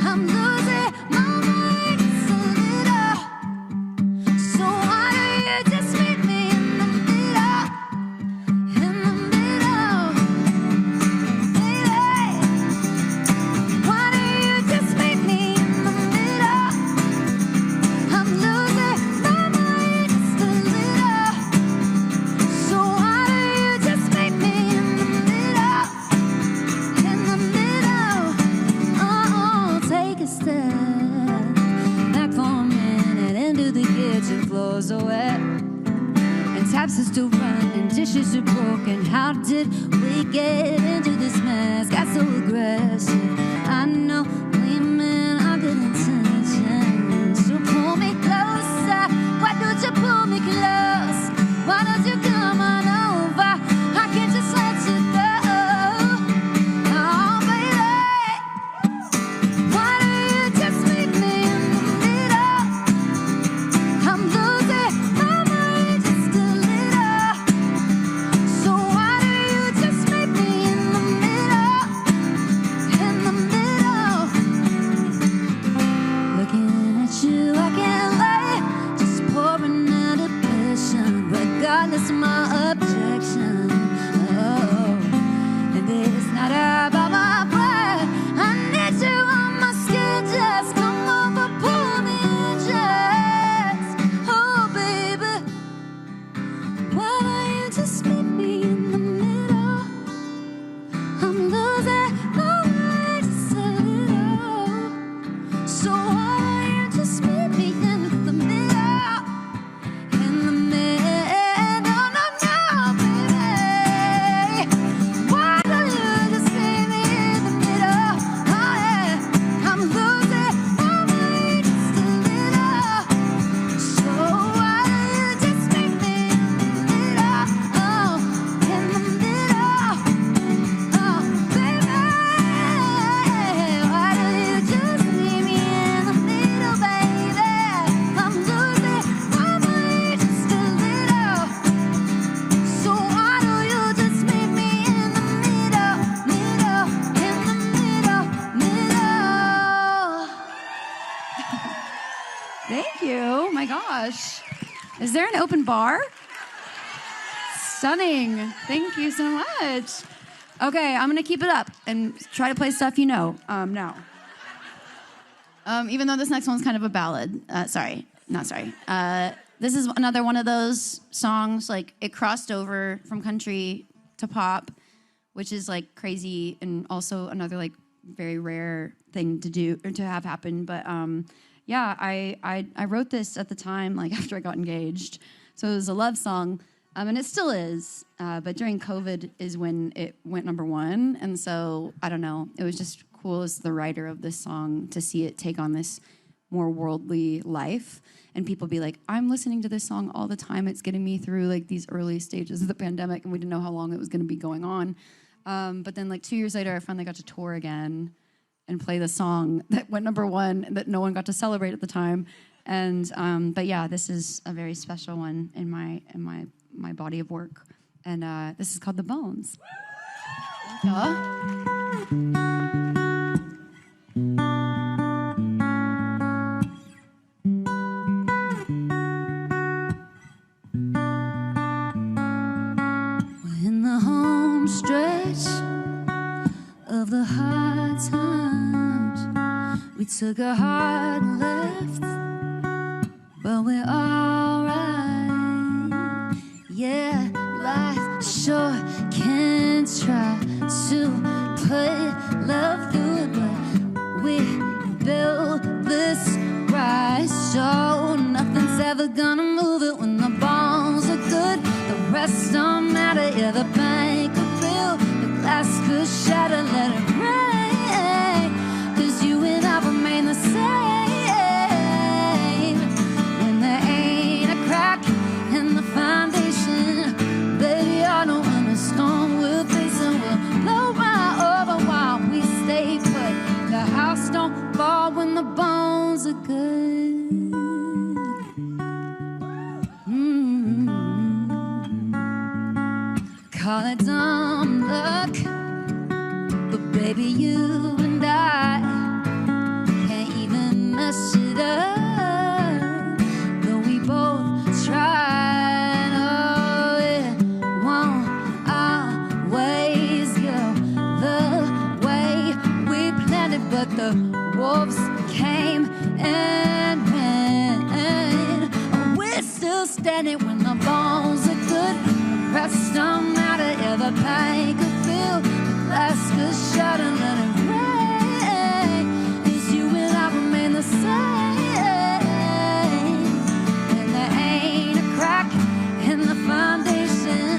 I'm losing my mind just a little. So why don't you just meet me in the middle? In the middle, baby. Why don't you just meet me in the middle? I'm losing my mind just a little. So why don't you just meet me in the middle? In the middle. Oh, take a step back for a minute into the kitchen. Floors are wet and taps are still running, dishes are broken. How did we get into this mess? Got so aggressive. I know we meant our good intentions. So pull me closer. Why don't you pull me close? Why don't you come on over? I can't just let you go. Oh, baby, why don't you just meet me in the middle? I'm losing my mind just a little. So why don't you just meet me in the middle? In the middle. Looking at you, I can't lie. Just pouring out a passion, regardless of my objection. Oh, and it's not about my pride. I need you on my skin. Just come over, pull me in, just. Oh, baby, why don't you just meet me in the middle? I'm losing my mind just a little. So why don't you just meet me in the middle? In the middle, no, baby. Why don't you just meet me in the middle? Oh yeah, I'm losing my mind just a little. So why don't you just meet me in the middle? Oh, in the middle. Oh, baby, why don't you just meet me in the middle, baby? I'm losing my mind just a little. So why don't you just meet me in the middle, in the middle. Thank you. My gosh. Is there an open bar? Stunning. Thank you so much. Okay, I'm going to keep it up and try to play stuff you know now. Even though this next one's kind of a ballad. This is another one of those songs, like it crossed over from country to pop, which is like crazy and also another like very rare thing to do or to have happen. But yeah, I wrote this at the time, like after I got engaged. So it was a love song. And it still is, but during COVID is when it went #1. And so, I don't know, it was just cool as the writer of this song to see it take on this more worldly life. And people be like, I'm listening to this song all the time. It's getting me through like these early stages of the pandemic, and we didn't know how long it was going to be going on. But then like 2 years later, I finally got to tour again and play the song that went #1 that no one got to celebrate at the time. And but yeah, this is a very special one in my body of work. And this is called The Bones. In the home stretch of the hard times, we took a hard left, but we're alright. Yeah, life sure can try to put love through it, but we built this right, so nothing's ever gonna move it when the bones are good. The rest don't matter, yeah, the bank could fill, the glass could shatter, let it rain, 'cause you and I remain the same. When there ain't a crack in the foundation, baby, I know when the storm will face and we'll blow right over while we stay put. The house don't fall when the bones are good. Call it dumb luck, but baby, you and I can't even mess it up. Though we both tried, oh, it won't always go the way we planned it. But the wolves came and ran. Oh, we're still standing when the bones are good. The rest don't matter, yeah, the pain could feel, the glass could shatter, and let it rain. 'Cause you and I remain the same. And there ain't a crack in the foundation,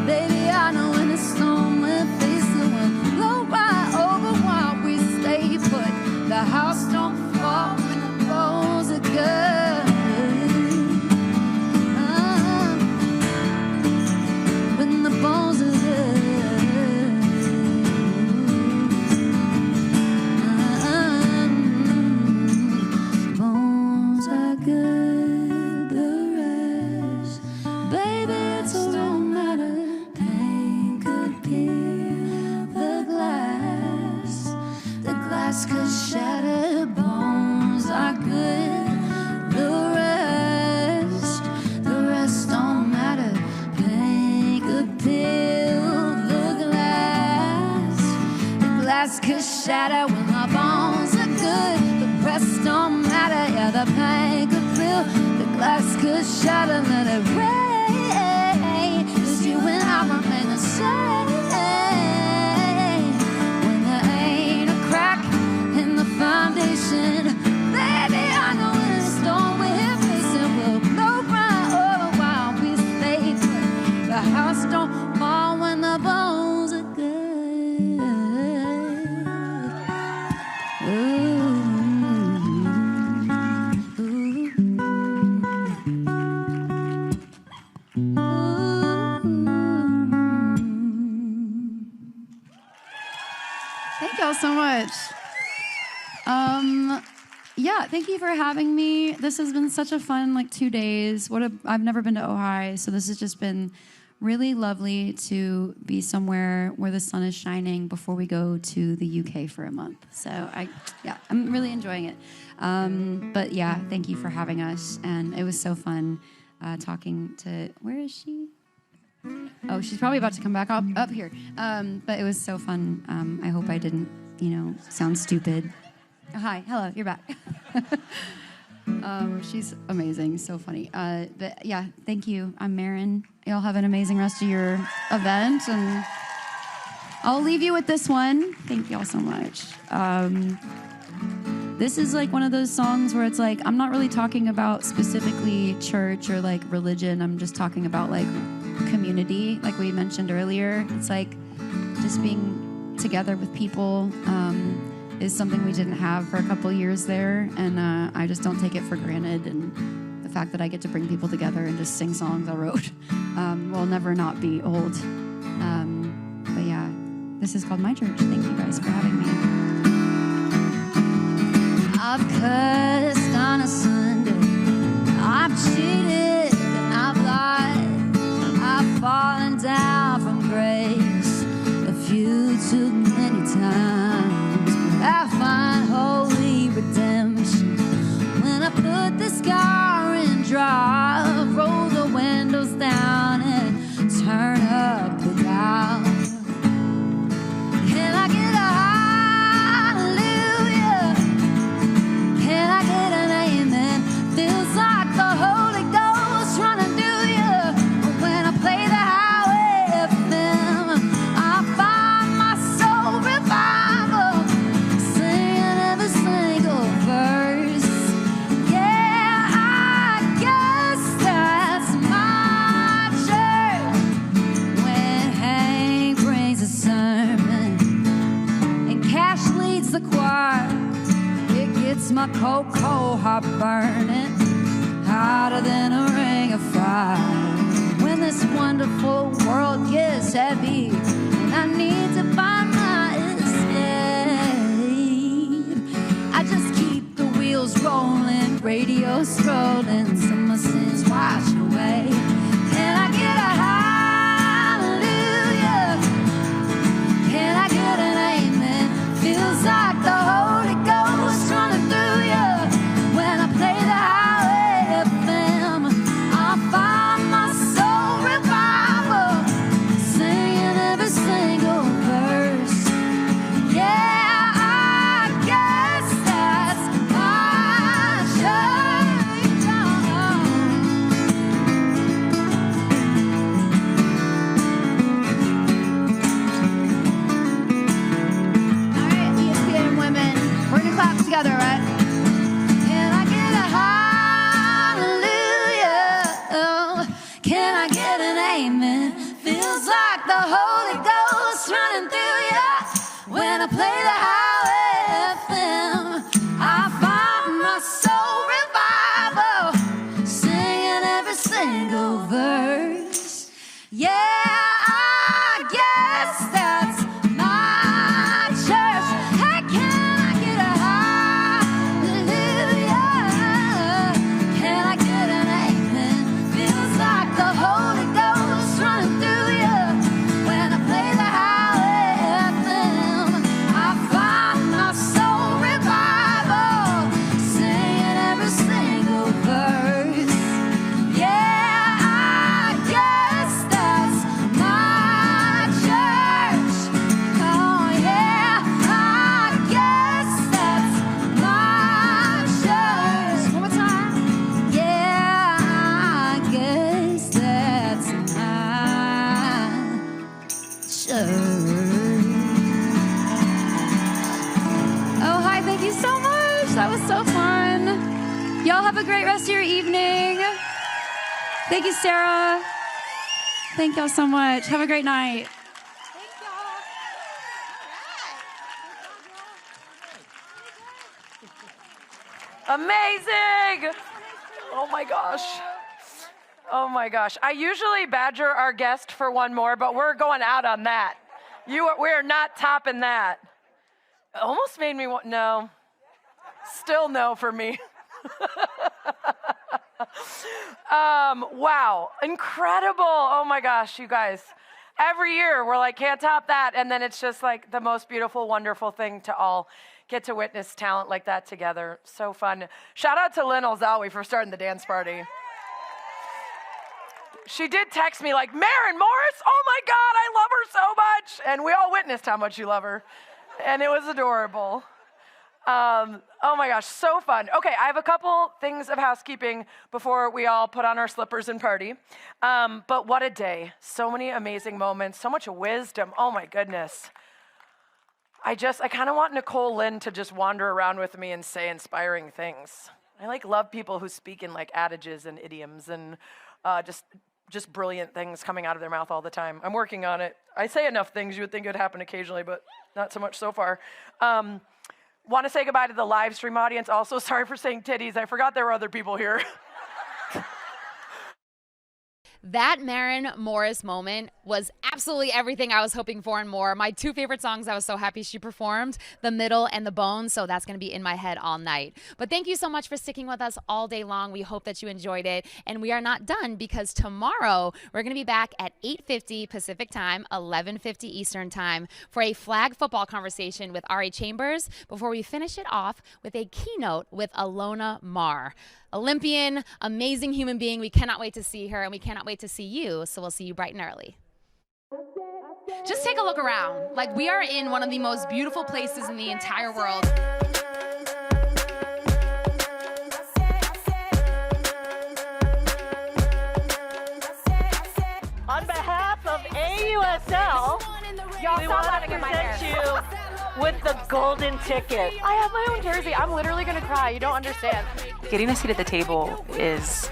baby, I know when the storm will face the wind, blow right over while we stay put. The house don't fall when the bones are good. When the bones are good. Bones are good, the rest, baby, it don't matter. Pain could peel the glass could shatter. Bones are good, the rest don't matter. Pain could peel the glass could shatter. When the bones are good, the rest don't matter. Yeah, the pain could peel, the glass could shatter. Let it rain, 'cause you and I remain the same. When there ain't a crack in the foundation, baby, I know when the storm we're facing will blow right over while we stay put. The house don't fall when the bones are good. Ooh. Thank y'all so much. Yeah, thank you for having me. This has been such a fun 2 days. I've never been to Ojai, so this has just been really lovely to be somewhere where the sun is shining before we go to the UK for a month. So I'm really enjoying it. But yeah, thank you for having us, and it was so fun talking to. Where is she? Oh, she's probably about to come back up here. But it was so fun. I hope I didn't, sound stupid. Oh, hi, hello, you're back. She's amazing, so funny. But yeah, thank you. I'm Maren. Y'all have an amazing rest of your event, and I'll leave you with this one. Thank y'all so much. This is one of those songs where it's I'm not really talking about specifically church or religion. I'm just talking about community, like we mentioned earlier. It's like just being together with people is something we didn't have for a couple years there, and I just don't take it for granted. And the fact that I get to bring people together and just sing songs I wrote will never not be old. But yeah, this is called My Church. Thank you guys for having me. I've cursed on a Sunday, I've cheated and I've lied, I've fallen down from grace a few too many times. But I find holy redemption when I put the scar in drive, roll the windows down and turn up the dial. Can I get a hallelujah? Can I get an amen? Feels like the Holy Ghost running through you. When I play the highway FM, I find my soul revival, singing every single verse. Yeah, I guess that's my church. When Hank brings a sermon and Cash leads the choir, it gets my cold, cold heart burning hotter than a ring of fire. When this wonderful world gets heavy and I need to find my escape, I just keep the wheels rolling, radio scrolling, some of my sins washed away. Can I get a hallelujah? Can I get an amen? Feels like the Holy Ghost running through you. When I play the highway FM, I find my soul revival, singing every single verse. Yeah, I guess that's my church. All right, ESPN women, we're gonna clap together, right? Can I get a hallelujah? Can I get an amen? Feels like the Holy Ghost running through you. When I play the highway FM, I find my soul revival, singing every single verse. Yeah, I guess that's my church. Hey, can I get a hallelujah? Can I get an amen? Feels like the Holy Ghost running through you. When I play the highway FM, I find my soul revival, singing every single verse. Yeah, I guess that's my church. Oh yeah, I guess that's my church. One more time. Yeah, I guess that's my church. Oh, hi, thank you so much. That was so fun. Y'all have a great rest of your evening. Thank you, Sarah. Thank y'all so much. Have a great night. Amazing! Oh my gosh. Oh my gosh. I usually badger our guest for one more, but we're going out on that. We're not topping that. It almost made me want, no. Still no for me. Wow, incredible. Oh my gosh, you guys. Every year we're like, can't top that. And then it's just like the most beautiful, wonderful thing to all get to witness talent like that together. So fun. Shout out to Lynn Olzawi for starting the dance party. She did text me like, Maren Morris, oh my God, I love her so much. And we all witnessed how much you love her. And it was adorable. Oh my gosh, so fun. Okay, I have a couple things of housekeeping before we all put on our slippers and party. But what a day. So many amazing moments, so much wisdom. Oh my goodness. I kind of want Nicole Lynn to just wander around with me and say inspiring things. I love people who speak in adages and idioms and just just brilliant things coming out of their mouth all the time. I'm working on it. I say enough things you would think it would happen occasionally, but not so much so far. Want to say goodbye to the live stream audience. Also, sorry for saying titties. I forgot there were other people here. That Maren Morris moment was absolutely everything I was hoping for and more. My two favorite songs I was so happy she performed, The Middle and The Bones, so that's going to be in my head all night. But thank you so much for sticking with us all day long. We hope that you enjoyed it. And we are not done because tomorrow we're going to be back at 8:50 Pacific Time, 11:50 Eastern Time for a flag football conversation with Ari Chambers before we finish it off with a keynote with Alona Marr. Olympian, amazing human being. We cannot wait to see her, and we cannot wait to see you, so we'll see you bright and early. Just take a look around. Like, we are in one of the most beautiful places in the entire world. On behalf of AUSL, we want to present you with the golden ticket. I have my own jersey. I'm literally gonna cry. You don't understand. Getting a seat at the table is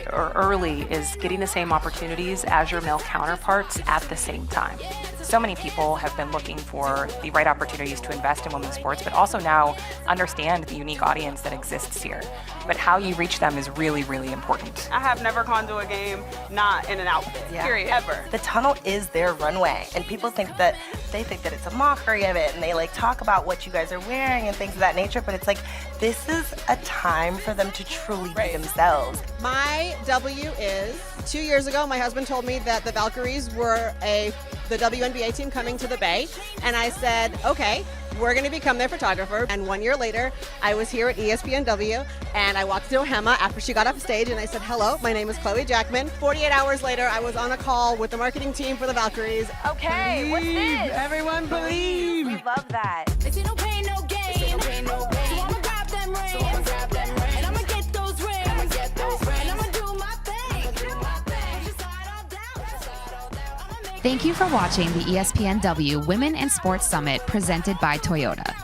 getting the same opportunities as your male counterparts at the same time. So many people have been looking for the right opportunities to invest in women's sports, but also now understand the unique audience that exists here. But how you reach them is really, really important. I have never gone to a game not in an outfit, period, ever. The tunnel is their runway, and people think that it's a mockery of it, and they like talk about what you guys are wearing and things of that nature, but it's like, this is a time for them to truly be themselves. My W is, 2 years ago, my husband told me that the Valkyries were the WNBA team coming to the Bay, and I said, okay, we're going to become their photographer. And 1 year later, I was here at ESPNW, and I walked to Ohema after she got off stage, and I said, hello, my name is Chloe Jackman. 48 hours later, I was on a call with the marketing team for the Valkyries. Okay, what's this? Everyone believe. We love that. If you don't pay no gain, so I'ma grab them rings, and I'ma get those rings, and I'ma do my thing. Thank you for watching the ESPNW Women in Sports Summit presented by Toyota.